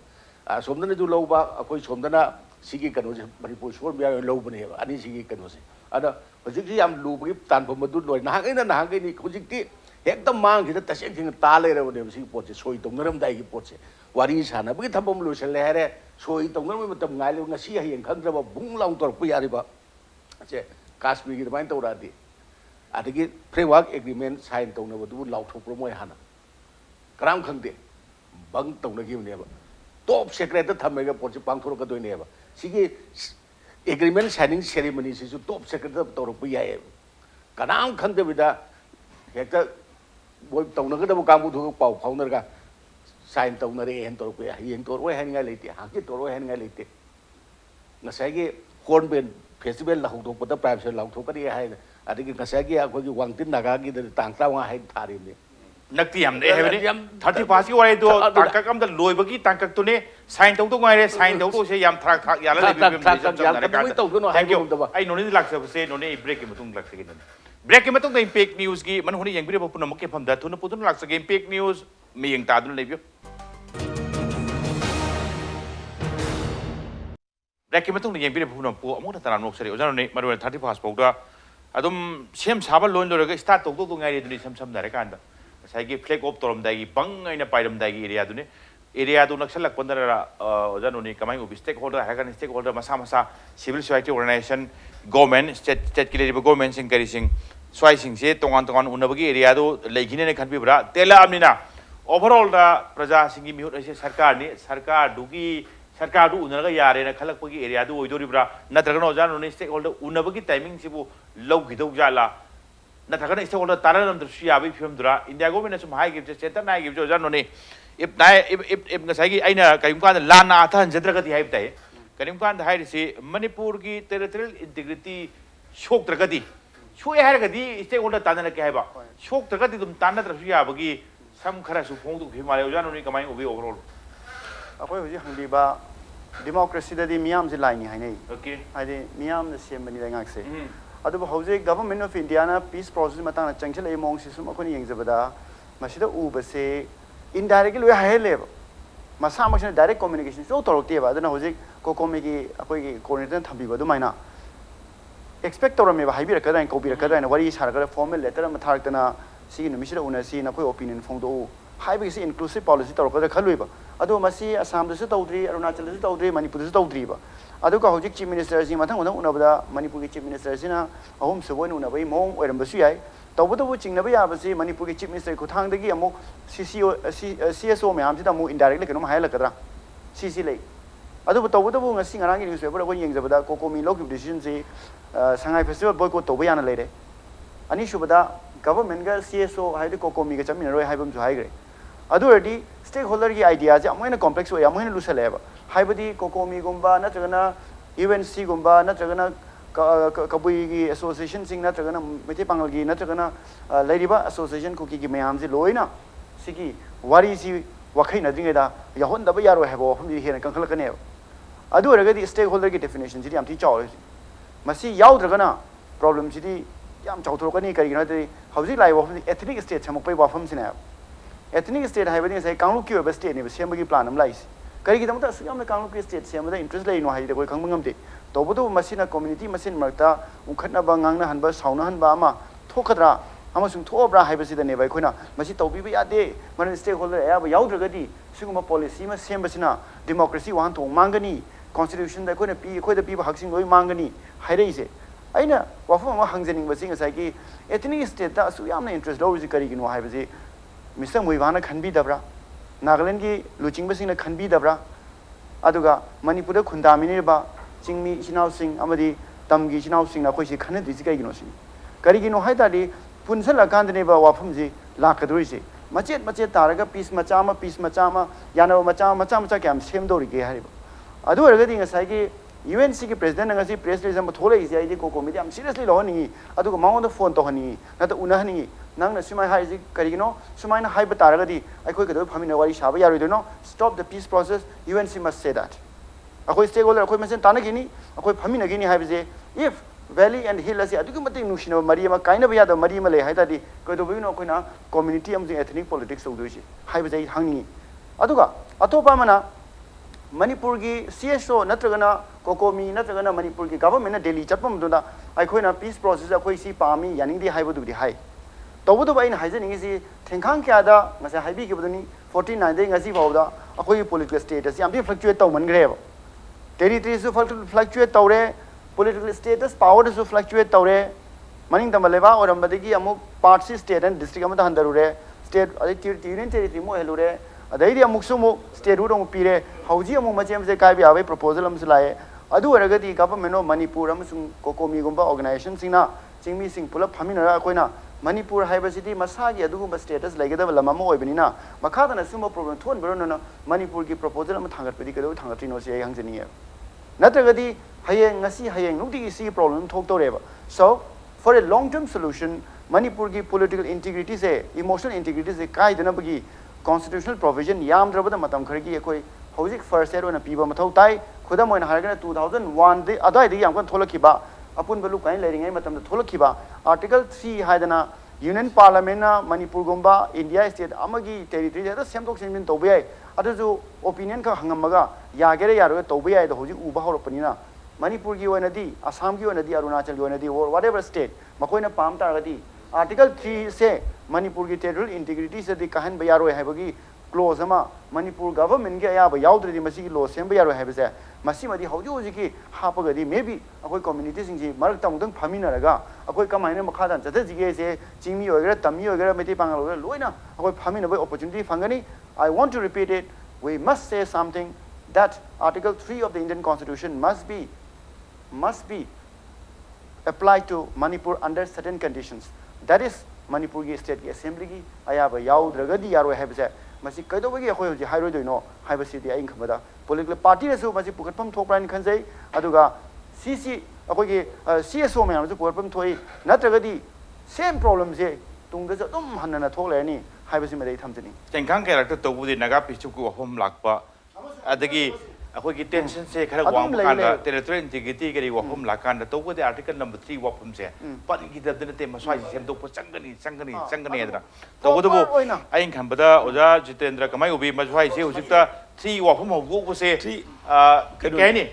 ꯁꯣꯝꯗꯅꯁꯨ ꯂꯧꯕ ꯑꯩꯈꯣꯏ ꯁꯣꯝꯗꯅ ꯁꯤꯒꯤ ꯀꯩꯅꯣꯁꯦ ꯃꯅꯤꯄꯨꯔ ꯁꯣꯔ ꯃꯌꯥꯝ ꯂꯧꯕꯅꯦꯕ ꯑꯅꯤꯁꯤꯒꯤ ꯀꯩꯅꯣꯁꯦ ꯑꯗ ꯍꯧꯖꯤꯛꯁꯤ ꯌꯥꯝ ꯂꯨꯕꯒꯤ ꯇꯥꯟꯐꯝ ꯑꯗꯨ ꯂꯣꯏ ꯅꯍꯥꯟꯈꯩꯅꯤ ꯍꯧꯖꯤꯛꯇꯤ ꯍꯦꯛꯇ ꯃꯥꯡꯈꯤꯗ ꯇꯁꯦꯡ ꯇꯥ ꯂꯩꯔꯕꯅꯦꯕ ꯁꯤꯒꯤ ꯄꯣꯠꯁꯦ ꯁꯣꯏ ꯇꯧꯅꯔꯝꯗꯥꯏꯒꯤ ꯄꯣꯠꯁꯦ ꯋꯥꯔꯤ ꯁꯥꯟꯅꯕꯒꯤ ꯊꯕꯛ ꯑꯃ ꯂꯣꯏꯁꯤꯜꯂꯦ ꯍꯥꯏꯔꯦ ꯁꯣꯏ ꯇꯧꯅꯔꯕꯒꯤ ꯃꯇꯝ ꯉꯥꯏꯂꯦꯕ ꯉꯁꯤ ꯍꯌꯦꯡ ꯈꯪꯗ꯭ꯔꯕ ꯕꯨꯡ ꯂꯥꯎ ꯇꯧꯔꯛꯄ ꯌꯥꯔꯤꯕ ꯁꯦ ꯀꯥꯁꯃꯤꯔꯒꯤ ꯑꯗꯨꯃꯥꯏꯅ ꯇꯧꯔꯛꯑꯗꯤ ꯑꯗꯒꯤ ꯐ꯭ꯔꯦꯝꯋꯥꯔꯛ ꯑꯦꯒ꯭ꯔꯤꯃꯦꯟ ꯁꯥꯏꯟ ꯇꯧꯅꯕꯗꯨꯕꯨ ꯂꯥꯎꯊꯣꯛꯄ꯭ꯔꯣ ꯃꯣꯏ ꯍꯥꯟꯅ ꯀꯅꯥꯝ ꯈꯪꯗꯦ ꯕꯪ ꯇꯧꯅꯈꯤꯕꯅꯦꯕ ꯇꯣꯞ ꯁꯦꯀ꯭ꯔꯦꯠꯇ ꯊꯝꯃꯒ ꯄꯣꯠꯁꯦ ꯄꯥꯡꯊꯣꯔꯛꯀꯗꯣꯏꯅꯦꯕ ꯁꯤꯒꯤ ꯑꯦꯒ꯭ꯔꯤꯃꯦꯟ ꯁꯥꯏꯅꯤꯡ ꯁꯦꯔꯤꯃꯅꯤꯁꯤꯁꯨ ꯇꯣꯞ ꯁꯦꯀ꯭ꯔꯦꯠꯇ ꯇꯧꯔꯛꯄ ꯌꯥꯏꯑꯕ ꯀꯅꯥꯝ ꯈꯪꯗꯕꯤꯗ ꯍꯦꯛꯇ ꯃꯣꯏ ꯇꯧꯅꯒꯗꯕ ꯀꯥꯡꯕꯨꯗꯨꯒ ꯄꯥꯎ ꯐꯥꯎꯅꯔꯒ ꯁꯥꯏꯟ ꯇꯧꯅꯔꯦ ꯍꯦꯟꯅ ꯇꯧꯔꯛꯄ ꯌꯥꯏ ꯍꯌꯦꯡ ꯇꯧꯔꯛꯑꯣꯏ ꯍꯥꯏꯅꯤꯡꯉꯥꯏ ꯂꯩꯇꯦ ꯍꯥꯡꯆꯤꯠ ꯇꯧꯔꯛꯑꯣꯏ ꯍꯥꯏꯅꯤꯡꯉꯥꯏ ꯂꯩꯇꯦ ꯉꯁꯥꯏꯒꯤ ꯍꯣꯔꯟꯕꯦꯜ ꯐꯦꯁꯇꯤꯚꯦꯜ ꯍꯧꯗꯣꯛꯄꯗ ꯄ꯭ꯔꯥꯏꯝ ꯃꯤꯅꯤꯁꯇꯔ ꯂꯥꯎꯊꯣꯛꯀꯅꯤ ꯍꯥꯏꯅ ꯑꯗꯒꯤ ꯉꯁꯥꯏꯒꯤ ꯑꯩꯈꯣꯏꯒꯤ ꯋꯥꯡꯇꯤꯟ ꯅꯥꯒꯥꯒꯤꯗ ꯇꯥꯡ 35 ꯍꯥꯏꯅ ꯊꯥꯔꯤꯕꯅꯤ ꯅꯛꯇꯤ ꯌꯥꯝ ꯅꯛꯑꯦ ꯍꯥꯏꯕꯅꯤ 30 ꯋꯥꯔꯤꯗꯣ ꯇꯥꯡꯀꯛ ꯑꯃꯗ ꯂꯣꯏꯕꯒꯤ ꯇꯥꯡꯀꯛꯇꯨꯅꯦ ꯁꯥꯏꯟ ꯇꯧꯗꯧ ꯉꯥꯏꯔꯦ ꯁꯥꯏꯟ ꯇꯧꯗꯧꯁꯦ ꯌꯥꯝ ꯊꯥꯛ ꯌꯥꯜꯂ ꯂꯩꯕꯤꯕ ꯑꯩ ꯅꯣꯅꯤꯗ ꯂꯥꯛꯆꯕꯁꯦ ꯅꯣꯅꯤ ꯑꯩ ꯕ꯭ꯔꯦꯛꯀꯤ ꯃꯇꯨꯡ ꯂꯥꯛꯆꯒꯦ ꯅꯣꯅꯤ ꯕ꯭ꯔꯦꯛꯀꯤ ꯃꯇꯨꯡꯗ ꯏꯝꯄꯦꯛ ꯅ꯭ꯌꯨꯁꯀꯤ ꯃꯅꯨꯡꯗ ꯌꯦꯡꯕꯤꯔꯤꯕ ꯄꯨꯝꯅꯃꯛꯀꯤ ꯃꯐꯝꯗ ꯊꯨꯅ ꯄꯨꯗꯨꯅ ꯂꯥꯛꯆꯒꯦ ꯏꯝꯄꯦꯛ ꯅ꯭ꯌꯨꯁ ꯃꯤꯌꯦꯡ ꯇꯥꯗꯨꯅ ꯂꯩꯕꯤꯌꯨ ꯕ꯭ꯔꯦꯛꯀꯤ ꯃꯇꯨꯡꯗ ꯌꯦꯡꯕꯤꯔꯤꯕ ꯄꯨꯝꯅꯃꯛꯄꯨ ꯑꯃꯨꯛ ꯇꯔꯥꯝꯅ ꯅꯣꯛꯆꯔꯤ ꯑꯣꯖꯥ ꯅꯣꯅꯤ ꯃꯔꯨꯑꯣꯏꯅ 31 ꯐꯥꯎꯗ ꯑꯗꯨꯝ ꯁꯦꯝ ꯁꯥꯕ ꯂꯣꯏꯔꯒ ꯁ꯭ꯇꯥꯔꯠ ꯇꯧꯗꯧꯗꯣ ꯉꯥꯏꯔꯦ ꯑꯗꯨꯅꯤ ꯁꯝꯅ ꯍꯥꯏꯔꯀꯥꯟꯗ ꯉꯁꯥꯏꯒꯤ ꯐ꯭ꯂꯦꯛ ꯑꯣꯐ ꯇꯧꯔꯝꯗꯥꯏꯒꯤ ꯕꯪ ꯑꯩꯅ ꯄꯥꯏꯔꯝꯗꯥꯏꯒꯤ ꯑꯦꯔꯤꯌꯥꯗꯨꯅꯤ ꯑꯦꯔꯤꯌꯥꯗꯨ ꯅꯛꯁꯜꯂꯛꯄꯗꯅ ꯑꯣꯖꯥ ꯅꯣꯅꯤ ꯀꯃꯥꯏꯅ ꯎꯕꯤ ꯁ꯭ꯇꯦꯛ ꯍꯣꯜꯗꯔ ꯍꯥꯏꯔꯒꯅ ꯁ꯭ꯇꯦꯛ ꯍꯣꯜꯗꯔ ꯃꯁꯥ ꯁꯤꯚꯤꯜ ꯁꯣꯁꯥꯏꯇꯤ ꯑꯣꯔꯒꯅꯥꯏꯖꯦꯁꯟ ꯒꯣꯔꯃꯦꯟ ꯁ꯭ꯇꯦꯠꯀꯤ ꯂꯩꯔꯤꯕ ꯒꯣꯔꯃꯦꯟꯁꯤꯡ ꯀꯔꯤꯁꯤꯡ ꯁ꯭ꯋꯥꯏꯁꯤꯡꯁꯦ ꯇꯣꯉꯥꯟ ꯎꯅꯕꯒꯤ ꯑꯦꯔꯤꯌꯥꯗꯨ ꯂꯩꯈꯤꯅꯦꯅ ꯈꯟꯕꯤꯕ꯭ꯔꯥ ꯇꯦꯜꯂꯛꯑꯕꯅꯤना ꯑꯣꯚꯔꯑꯣꯜꯗ ꯄ꯭ꯔꯖꯥꯁꯤꯡꯒꯤ ꯃꯤꯍꯨꯠ ꯑꯁꯤ ꯁꯔꯀꯥꯔꯗꯨ ꯎꯅꯔꯒ ꯌꯥꯔꯦꯅ ꯈꯜꯂꯛꯄꯒꯤ ꯑꯦꯔꯤꯌꯥꯗꯨ ꯑꯣꯏꯗꯣꯔꯤꯕ꯭ꯔꯥ ꯅꯠꯇ꯭ꯔꯒꯅ ꯑꯣꯖꯥ ꯅꯣꯅꯤ ꯁ꯭ꯇꯦꯛ ꯍꯣꯜꯗꯔ ꯎꯅꯕꯒꯤ ꯇꯥꯏꯃꯤꯡꯁꯤꯕꯨ ꯂꯧꯈꯤꯗꯧ ꯖꯥꯠꯂꯥ नत्रगन स्टेक होल्डर तारनमद्रसु याबी फिल्मदुरा इंडिया गवर्नमेंट सुम हाइगिबजे सेंटर नाइगिबजे ओजा नोनी if ngasai aina karim kan lana athan jadragati haib tai karim kan hairisi manipur ki territorial integrity shok dragati shoy hairagadi stake holder tanana ke haiba shok dragati dum tanadrasu yabagi sam khara su phongdu himale oja noni kamai ubi overall akoi hoji hangdiba democracy da di miyam je laini hainai okay haide miyam na sembani da ngakse adu hauze government of india na peace process matang na changchel ai mong sisum akoni yengjabada masida ubase indirectly we haileba masa makshana direct communication so torokte ba adana hoje COCOMI ki akoi ki coordinator thambi ba dumaina expect torame ba haibira kada ko bira kada na wari sar kada formal letter ma tharktana sigi numisira unasi na koi opinion phongdo haibi si inclusive policy torokada khaluiba adu masi assam da su tawdri arunachal da su tawdri manipur da su tawdri ba adu ka hoje chief minister si mathang unang unabada manipur ki chief minister sina ahum subon unabai mong oiram basu yai तबदबु चिंगनबा याबसी Manipur की chief minister खुथांगदगी अमु CSO ma'am सिदा मु indirectly कनो हायलकदरा CC ले अदु तबदबु ngasi ngarang news paper को yengjabada COCOMI log decision si sangai festival boycott toba yana leire ani shubada government ga CSO haide COCOMI ga chamin roi haibam ju haigre adu redi stakeholder ki idea ja amoina complex oi amoina lusaleba haibadi COCOMI gumba na tragana UNC gumba na tragana kabui association sing na tragana mete pangal gi na tragana leriba association ko ki mayam ji loina sigi wari si wakhai na dinga da yahon da ba yaro hebo hum ji hena kankhala kane adu raga di stakeholder ki definition ji am ti chaw masi yaw tragana problem ji di yam chaw thro kani kari na de hauji lai wa ethnic state chamok pai wa pham sina ethnic state haibani sai kanglu ki ba state ne sem gi plan am lai kari gi dam ta suyam na kanglu ki state sem da interest lai no hai de koi khangmangam te तबदु मसिना community मसिन मरता उखटनबा ngang हनबा साउना हनबा अमा थोखद्रा अमसुं थोब्रा हाइबसिदने bye खोना मसि तौबिबा यादे मन stake holder या याउद्रगदि सिगुमा पॉलिसी मा सेमबसिना डेमोक्रेसी वाहन तो मांगनी कॉन्स्टिट्यूशन दा खोना पी खोदा पीबा हकसिंग लोय मांगनी हाइरेसे अइना वाफम मा हंगजनिंग बसिंग साइकी एथनिक स्टेट दा असु यामना इंटरेस्ट लौरिजि करिगिनो हाइबसि मिस्टर मुइबाना खनबि दब्रा नागालैंड की लुचिंग बसिंग खनबि दब्रा अदुगा मणिपुर खुंदामिनेबा चिंगमी इचिनाव सिंह अमदी तमगी इचिनाव सिंह ना कोइसे खनदिसि कइगिनो सिंग करिगिनो हाइदादि पुनसल कांदनेबा वाफम जी लाकदुरिसे मचेत तारगा पीस मचा मा यानो मचा क्याम सेमदोरिगे हारिबा adu aragadi ngasai gi UNC ki president ngasi press release ma thole isi ai COCOMI am seriously lo ni adu ko maung da phone to hani na ta una hani nang na simai hai ji kari no simai na hai ba taragadi ai khoi ka do phami na wari shaba yaro do no stop the peace process UNC must say that akoi stakeholder akoi masen tana gini akoi phami na gini hai je if valley and hill asi adu ki mati nushina mari ma kaina ba ya da mari ma le hai ta di ko do bi no koi na community am ethnic politics so do shi hai ba jai hangi adu ga atopa mana Manipur ki CSO natragana COCOMI natragana Manipur ki government na Delhi chatpam dunda ai khoi na peace process a khoi si pami yaning di haibu du di hai tobu du bain haisen ngi si thengkhang kya da ngasa haibi ki budani 49 de ngasi bawda a khoi political status yam di fluctuate taw man gre ba territory su fluctuate taw re political status power su fluctuate taw re maning tamaleba oram badigi amu part si state and district am da handaru re state adi union territory mo helu re adai amuk sumu state ru pire hauji amuk machem se kai bi proposal am lae adu aragati government of Manipur amasung COCOMI gumba organization singna chingmi sing pulap phaminara koina Manipur haiba city masagi adu gumba status laigada lama mo oibinina makha na sumo problem thon bero na Manipur ki proposal am thangat pedi kado thangatri no se hangjani natragadi hayeng ngasi hayeng nukti si problem thok to reba so for a long term solution Manipur ki political integrity se emotional integrity se kai dana bagi constitutional provision yam drabada matam khargi ekoi hojik first year ona piba mathau tai khuda moina hargana 2001 de adai de yam kan tholakhiba apun balu kain leringai matam da tholakhiba article 3 haidana union parliament na Manipur gomba India state amagi territory da semdok semmin tobiyai adu opinion ka hangamaga yagere yaro tobiyai da hojik uba horopanina Manipur gi oina di Assam gi oina di Arunachal gi oina di or whatever state makoina pam taragadi Article 3 say Manipur ki territorial integrity se di kahan bayaro hai bagi clause ama Manipur government ge ya ba yaudri di masi ki law sem bayaro hai base masi madi hauji hoji ki hapaga di maybe akoi community sing ji marak tang dang phamina raga akoi kamaina makha dan jata ji ge se jingmi ogera tammi ogera meti pangal ogera loina akoi phamina bai opportunity fangani I want to repeat it we must say something that Article 3 of the Indian Constitution must be applied to Manipur under certain conditions. That is Manipur ki state ki assembly ki ayaba yaud ragadi yaro hai base masi kaido bagi khoi hoji hairo do no hai basi di ain khamada political party resu masi pukatpam thokran khanjai aduga CC akoi ki CSO mayam su pukatpam thoi natragadi same problem je tungda ja dum hanna thokle ni hai basi madai thamjani tengkhang character tobudi naga pichu ku hom lakpa adagi akoi ki tension se khara wang kan territorial integrity ke ri wahum lakan to ko de article number 3 wahum se pan ki da te maswai sem do changani adra to ko do ain kham bada oja Jeetendra kamai ubi maswai se hujita 3 wahum ho ko se ke ni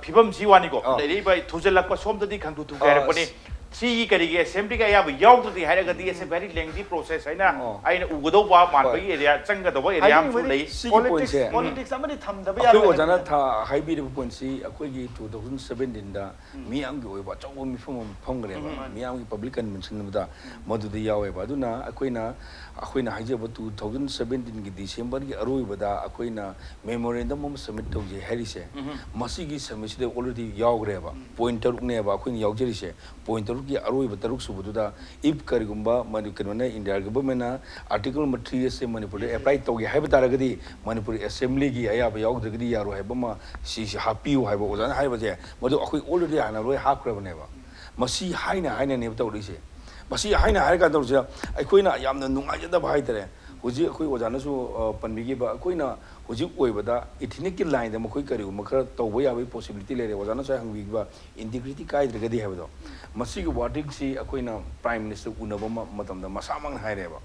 phibam siwani ko dei bai thujal lakpa som da di khang tu ga ra pani C kari assembly ka yab yaw to the haraga is a very lengthy process aina aina ugodo ba man ba area changa do area am fu lei politics somebody tham da ba ya ko jana tha high bid point si akoi gi 2017 da mi am gi oi ba chaw mi phom gre ba mi am gi public convention da modu da yawe ba duna akoina haije ba 2017 gi December gi aroi ba da akoina memorandum of submit to je harise masi gi submit de already yaw gre ba pointer ne ba akoina yaw jeri se pointer ki aroi ba taruk subuda if karigumba manikana India government na article 3 se Manipur apply to gi haiba taragadi Manipur assembly gi aya ba yaw dagdi yaro haiba ma si happy haiba ozana haiba je modu akoi already ana roi hakra bane ba masi haina ne ba tawri se masi haina har ka tawri se aikoina yamna nunga jada ba haitare hoji akoi ozana su panbigi ba akoina hoji oibada ethnic ki line da makoi kari makra tawba ya bai possibility le re ozana sa hangbi ba integrity kai dragadi haiba do masi gi warding si akoina prime minister unaba matam da masamang haire ba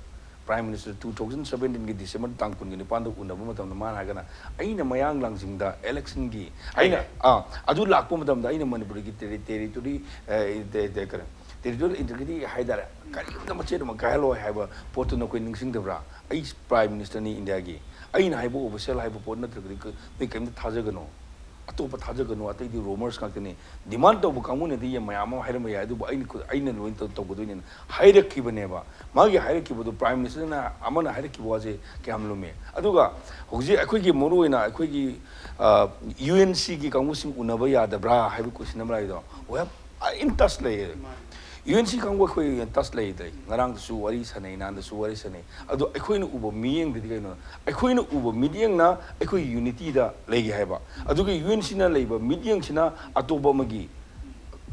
prime minister 2017 gi December tang kun gi pan da unaba matam da man hagana aina mayang langsing da election gi aina adu lakpo matam da aina Manipur gi territory territorial integrity haidara kari da mache da makalo haiba potu na koi ningsing da bra ai prime minister ni India gi aina haibo official haibo pot na tragdi ni kem da thaja gano atopa thaja gano atai di rumors ka ni demand to bukamu ne di mayama haira maya du aina loin to godo ni haira ki bane ba magi haira ki bodo prime minister na amana haira ki boje ke hamlo me aduga hoji akoi gi moru ina akoi gi UNC gi kamu sing unaba ya da bra haibo question namra do we have interest le UNC kangwa khoi tas lei dai ngarang su wari sanai nan su wari sanai adu akhoi na ubo miyeng de kai no akhoi na ubo meeting na akhoi unity da lei gi haiba adu ge UNC na leiba meeting sina atoba magi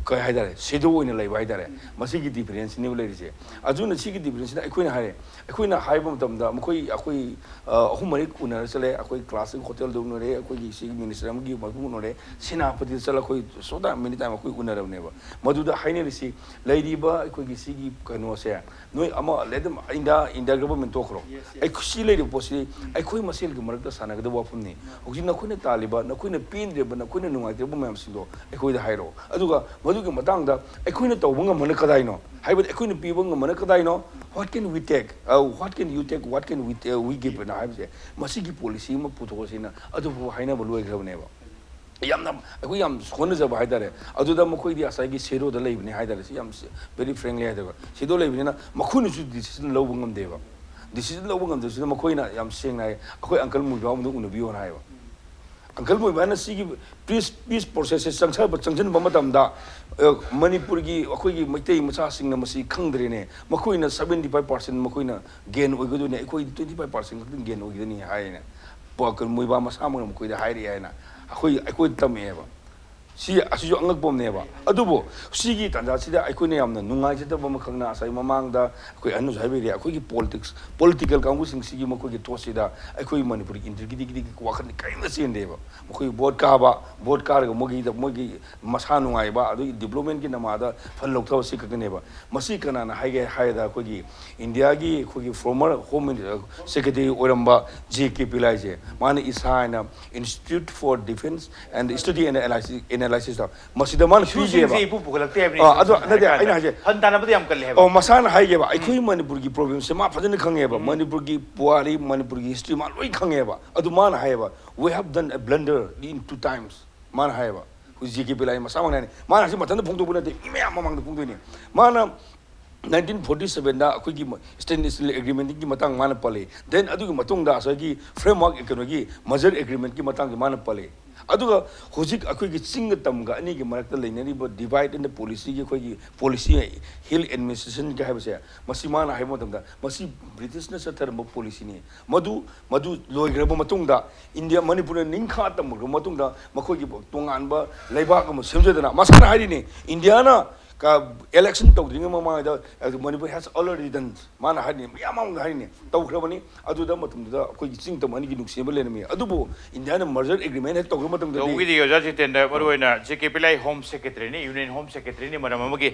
kai haidare sedo oina leiba haidare masi gi difference ne lei rise adu na si gi difference na akhoi na haiba matam da mkhoi akhoi ahumari unar chale akhoi classic hotel do no re akhoi gi si minister am gi mabu no re sina pati chala khoi soda mini time akhoi unar ne ba madu da haine risi leiba akhoi gi si gi kano se noi ama ledam inda government tokro ai khushi lei posi akhoi masil gi marak da sana ga wafum ni hoji na khoi na taliba na khoi na pin de ba na khoi na nungai de ba mam sindo akhoi da hairo aduga madu gi matang da akhoi na tawbanga man kadai no haiba akhoi na pibanga man kadai no what can we take what can you take what can we give na haiba masi gi policy ma puto sina adu haina ba loi grabne ba yamna akhoi yam khona jaba haidare adu da makoi di asai gi sero da leibne haidare si yam very frankly haidare sido leibne na makhoi nu decision lo bangam deba decision lo bangam de sina makoi na yam seng na akhoi uncle mu ba mu unu biyo na haiba uncle mu ba na si gi peace process sangsa ba changjan ba matam da Manipur gi akhoi gi maitai macha sing na masi khangdre ne makoi na 75% makoi na gain oigodu ne akhoi 25% khang gain oigani haina pakal mu ba masa mu makoi da hairi haina akhoi tameba si asijo angak bom neba adubo sigi tanja sida akhoi ne yamna nungai jeta bom khangna asai mamang da akhoi anu jaibe ri akhoi gi political kangu sing sigi makoi gi tosida akhoi manipur gidi wakhan kaina sendeba makoi vote ka ga mogi masa nungai ba adu development gi namada fan lokthau si ka neba masi kana na haida akhoi gi india gi akhoi gi former home secretary oramba JK Pilaije mana isaina Institute for Defense and Study and Analysis da masida man fije ba ipu pugalakte abni adu na de aina je hantana badi am kalle heba masana haige ba akhoi manipur gi problem se ma fajana khange ba manipur gi puari manipur gi history ma loi khange ba adu man haiba we have done a blunder in 2 times man haiba hu JK Pilai masama ne mana si matanda phongdo buna de ime amamang de phongdo ni mana 1947 da akhoi gi stainless steel agreement gi matang mana pale then adu gi matung da sa gi framework economic gi major agreement gi matang gi mana pale aduga hojik akhoi gi sing tam ga ani gi marakta leinari ba divide in the policy gi akhoi gi policy hill administration ga habse masima na haimo tam da masi british na sathar mo policy ni madu loi graba matung da india manipur ning kha tam ro matung da makhoi gi tongan ba leiba ga mo semjadana masana hari ni india na ka election tawdring mama da manipur has already done mana hani yamam hani tawkrabani adu da matum da akhoi gi sing tam ani gi nukseba lenami adubo india na merger agreement has tawkra matum da wi di yoja Jeetendra maruina JK Pilai home secretary ni union home secretary ni maram amagi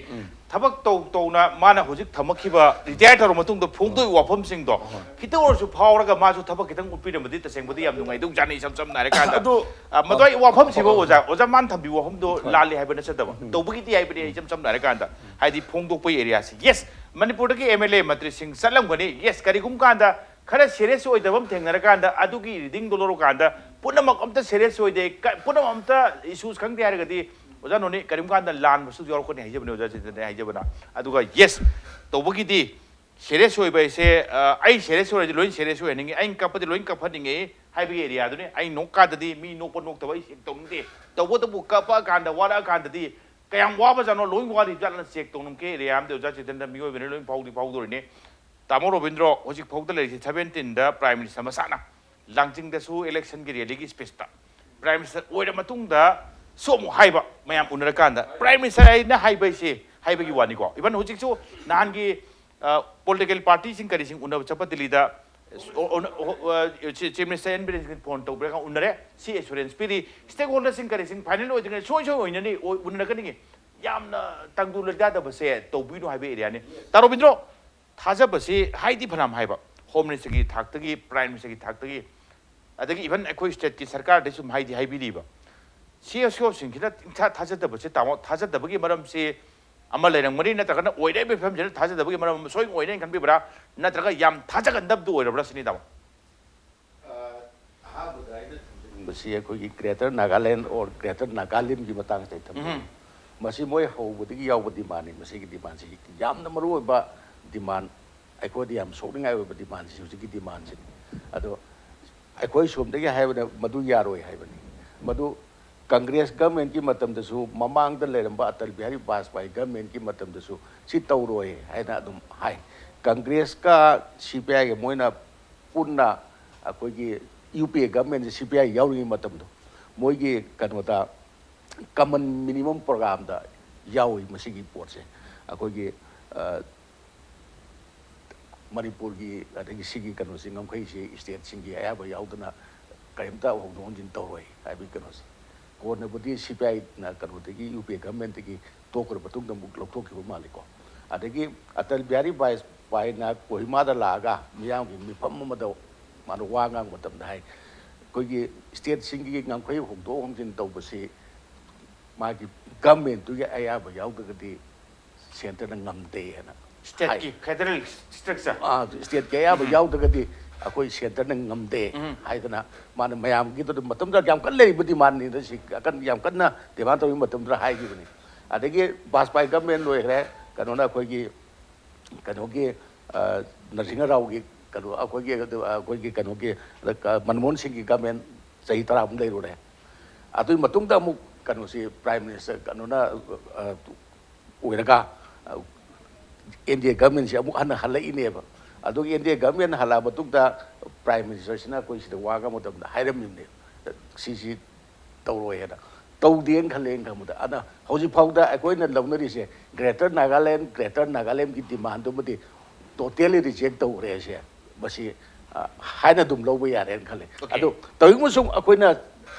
thabak to na mana hojik thamakhiba retire tar matung da phongdoi wafam sing do kita orsu phawraga ma su thabak kitang upi ramadi taseng budi yam nungai dung jani sam na re ka da madoi wafam sibo oja man thambi wafam do lali haiba na sadaba tawbugi ti haiba ni sam na kanda haidi phongdok pai area si yes manipur ki MLA matri sing salam gani yes karigum kanda khara serious oi dabam thengna kanda adugi reading doloro kanda punamak amta serious oi de punam amta issues khang de haragadi oja noni karim kanda lan basu yor ko ne hijabne oja Jeetendra hijabana aduga yes tawbugi di serious oi bai se ai serious oi loin serious oi ningi ai kapadi loin kapadingi haibi area aduni ai nokka dadi mi nokpa nok tabai sik tongde tawbo tabu kapa kanda wara kanda di kayang waba jano loing wari jalan check tonum ke ream de oja Jeetendra mioi bene loing pawdi ne tamo Robindro hojik phawda le 17 da prime minister masana langjing da su election gi rally gi space ta prime minister oira matung da somu haiba mayam unara kanda prime minister ai na haiba se haiba gi wani ko even hojik su nan gi political party sing kari sing unab chapatili da Chief Minister and Bill Pont to break under C assurance piri stakeholders in carrying final so in any unacademy yamna tangula data base to be no have area Tarobindro Taza base Heidi Panam Haiba Home Minister Taktagi Prime Minister Taktagi I think even a question Sarkar de some Heidi Haibiba see us sing Taza the base Taza the Buggy Madam say Amalang Marina Takana, or every family Taza the Buggy showing oil can be bra, Nataka Yam Taja and Dub do a Rasinida. Masi akhoi greater Nagaland or greater Nagalim gi matang tai tham masi moi ho budi yaw budi mani masi gi demand si yam na maru ba demand akhoi di yam sokring ai ba demand si gi demand si ado akhoi som de ha ba madu yaroi hai bani madu Congress government ki matam dasu mamang da leramba Atal Bihari Vajpayee government ki matam dasu si tauroi haina adum hai Congress ka CPI ge moina punna akoi gi UPA government CPI yauri matam do moi gi kanota common minimum program da yaui masigi porse akoi gi Manipur gi adagi sigi kanu singam khai si state singi ayaba yaudana kaimta hongdong jin tauroi habi kanu si ko na budi CPI na kanu tegi UPA government tegi tokor batung da muk loktok ki maliko adagi Atal Bihari Vajpayee na Kohima da laga miyam gi mifam ma da manu wangang matam da hai ko gi state singi ngam khai hongdong jin tawbasi ma gi government tu gi ayaba yaudagadi center na ngamde hana state ki federal structure state kaya ba yaw daga di akoi center nang ngamde hai kana man mayam gi to matam da yam kan le budi man ni da si kan yam kan na de man to matam da hai gi bani adagi Vajpayee government loi re kanona akoi gi kanogi Narsinga Rao gi kanu akoi gi kanogi Manmohan Singh gi government sahi tara um le ro re atui matung da mu kanu si prime minister kanona uiraga India government si amuk hana hala ini ba aduk India government hala batuk da prime minister sina koi sida waga motam da hairam ni si tawro ya da taw dien khaleng ka muda ana hoji phauda akoi na lawnari se greater Nagaland ki demand do mati totally reject taw re se basi haina dum lobo ya ren khale adu tawi musung akoi na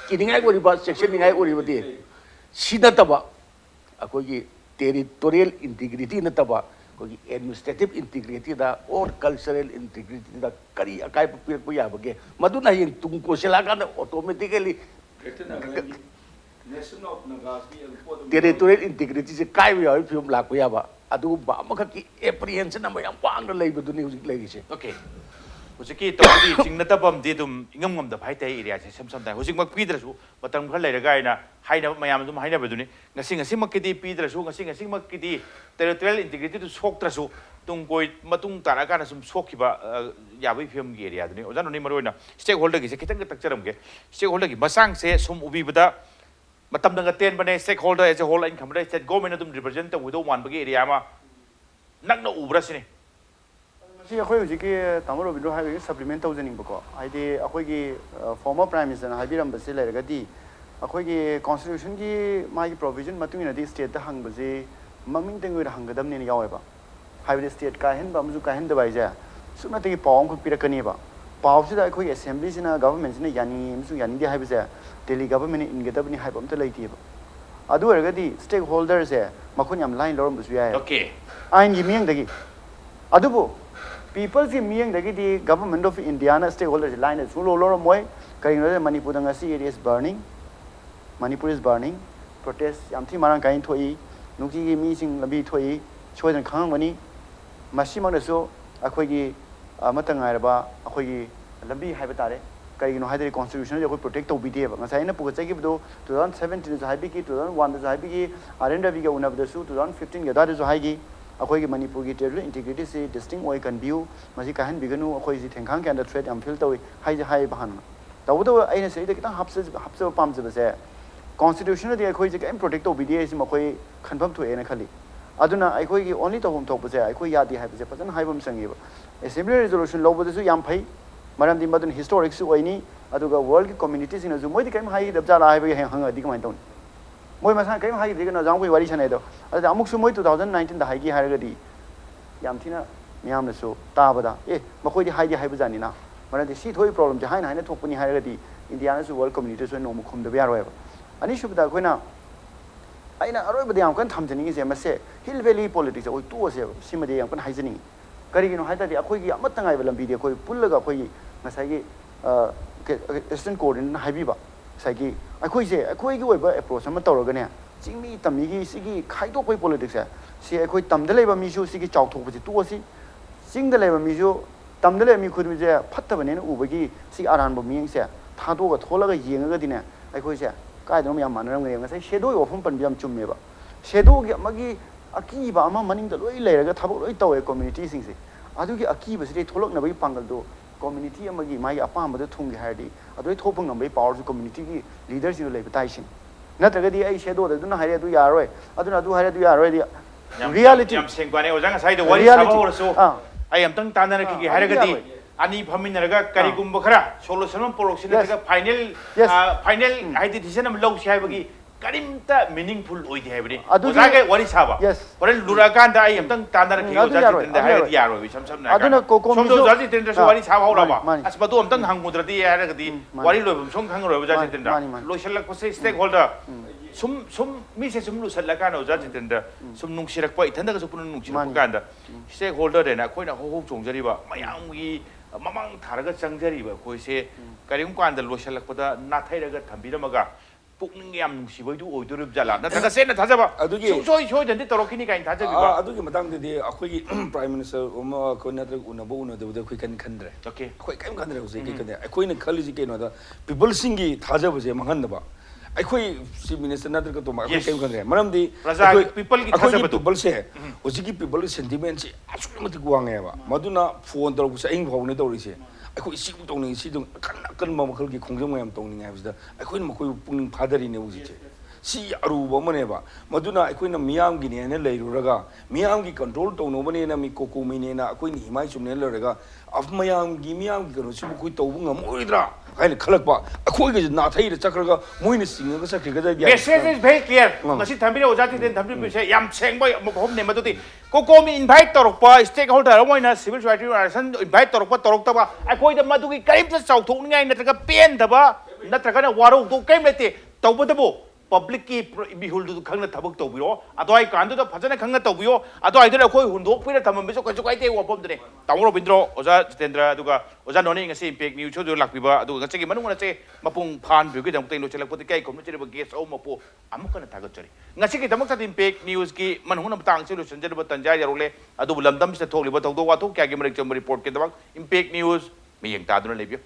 kiningai ori ba section ningai ori bati sina taba akoi ki territorial integrity na taba administrative integrity da or cultural integrity da kari akai pir ko ya bage maduna yin tung ko selaga automatically territorial integrity se kai ya film la ko ya ba adu ba ma ki apprehension na yam wang da leibu ni hujik legi se okay hujiki to di singna tabam di dum ingam ngam da phai tai area se sam sam dai hujik mak pidrasu matam khal leira gai na haina mayam dum haina baduni ngasi mak ki pidrasu ngasi mak ki territorial integrity to sok trasu tung koi matung tara kana sum sokhi ba ya bai film gi area duni ojan ni maroina stakeholder gi se kitang tak charam ge stakeholder gi masang se sum ubi bada matam dang ten bane stakeholder as a whole in kamda state government dum represent ta wido wan bagi area ma nak na ubra sini si akhoi hujik ki tamaro Robindro hai supplement tawjaning bako haidi akhoi gi former prime minister na habiram base leraga di akhoi gi constitution gi mai provision matungina di state da hang base maming tengoi hanggadam ni yawe ba haibde state ka hen ba muju ka hen da bai ja suna te pawang ko pirakani ba paw si da akhoi assembly sina government sina yani muju yani di haibe ja Delhi government in gadabni haibam ta leiti ba adu erga di stakeholders e makun yam line lorum busu ya okay ain gi miyang dagi adubu people si miyang dagi di government of India na stakeholders line is lo lorum moy kai no Manipur danga si area is burning Manipur is burning protest yam thi marang kain thoi nuki gi mi sing labi thoi choidan khang mani masimang da so akhoi gi amatang ai ba akhoi gi lambi haiba tare kai no haidari constitution je ko protect to bidi ba ngasai na puga chagi do 2017 jo haibi ki 2001 jo haibi ki RNW ga unab da su 2015 ga da jo haigi akhoi gi Manipur gi territorial integrity se distinct oi kan view masi ka han biganu akhoi ji thengkhang kan da threat am feel to hai je hai ba han tawdo aina sei da kitang hapse pam je ba se constitution de akhoi je ka protect to bidi se makhoi khanpham thu ena khali aduna akhoi gi only to hom thok ba se akhoi yadi hai ba se pasan hai bam sangi ba assembly resolution lo ba su yam phai maram di madun historic su oini aduga world ki communities in azu moi di kaim hai dabja la hai ba hang adi kamai ton moi masa kaim hai de na jang koi wari chane do adu amuk su moi 2019 da hai gi hai ga di yam thina miyam na su ta ba da makoi di hai ba jani na maram di si thoi problem ja hai na thok puni hai ga di India na su world communities so no mu khum da ba ro ba ani shu da koina aina aroi ba yam kan tham jani gi se ma se hill valley politics oi tu se sima de yam kan hai jani karigino haidadi akhoi gi amatang ai balam bidi akhoi pullaga akhoi ngasai gi assistant coordinator haibi ba sai gi akhoi se akhoi gi oiba approach ama tawraga ne chingmi tammi gi sigi khaidok koi politics se akhoi tamda leiba mi su sigi chawthok bji tu si singda leiba mi su tamda le mi khudmi je phatta bane u bagi sigi aran ba mi se thado ga tholaga yenga dine akhoi se kai dom yam manaram ngai ngasai shadow ofum pan biam chumme ba shadow gi magi aki ba ama maning da loi leiraga thabok loi tawe community sing se adu gi aki ba sire tholok na bai pangal do community amagi mai apam ba thung gi haidi adu thopung nam bai power community gi leaders you lei tai sing नत्रगदी आई शेडो दुना हारे दु यारोय अदुना दु हारे दु यारोय दी reality yam sengwane ojang sai de wari saba horso ai am tang tanana ki haragadi ani phaminaraga karigumba khara solution poroksin daga final haidi decision am low sai bagi karimta meaningful oide haibri ojaga wari saba horen lurakan da ai am tang tanana ki ojaji tenda haragadi yaro bi sam sam na aduna COCOMI so ojaji tenda so wari saba horaba asbadu am tang hangudradi haragadi wari loibum song khangro ojaji tenda loisalak pose stakeholder sum mise sum lu salakana ojaji tenda sum nungsirak pa ithanda ka pun nungsirak kanda stakeholder de na khoina ho ho chongjari ba mayam gi mamang tharaga changjari ba koi se karim kanda loisalak pada na thairaga thambiramaga pukning yam nungsiboi du oidurub jala na thaga se na thajaba soi soi dandi torokini kain thajabi ba adugi matang de akhoi prime minister uma ko na unabu unadu de khoi kan khandre okay khoi kaim khandre use ke kande akhoi na khali ji ke no da people singi thajaba je mangan ba akhoi chief minister na ka to ma akhoi kaim khandre maram di people ki thajaba to bal se ojiki people sentiment se asuli guange ba maduna phone tor sa ing phone tor ise akhoi si to ni si dong kan ma makhal ki khongjam mayam tong ni ngai bisda akhoi ma khoi pung phadari ne uji che si aruba mane ba maduna akhoi na miyam gi ne leiruraga miyam gi control to no bane na mi COCOMI ne na akhoi ni himai chum ne leraga af miyam gi kano si khoi to ngam oidra kain khalak ba akhoi gi na thai ra chakraga moine singa ga sakri ga da message is very clear ngasi thambire ojaji den thambire se yam chengba hom ne madudi COCOMI invite torokpa stakeholder moina civil society organization invite torokpa toroktaba akhoi da madugi kaimta chauthokningai natraga pen daba natraga na waro to kaim lete tawbadabo public ki bihul du khangna thabak tawbiro adoi kandu da phajana khangna tawbiro adoi dra khoi hundok pira thamam beso kai kai te wapom dre tamro Robindro oja Jeetendra aduga oja Noni ngasi impact news chodu lakbiba aduga ngasi manung na che mapung phan byu gi dam teng lo chelak poti kai khom chire ba guest au mapo amukana thagat chari ngasi ki damak sa impact news ki manung na batang solution je ba tanja yarole adu lamdam se thokli ba thok do wa thok kya gi marik cham report ke damak impact news mi yeng ta duna lebyo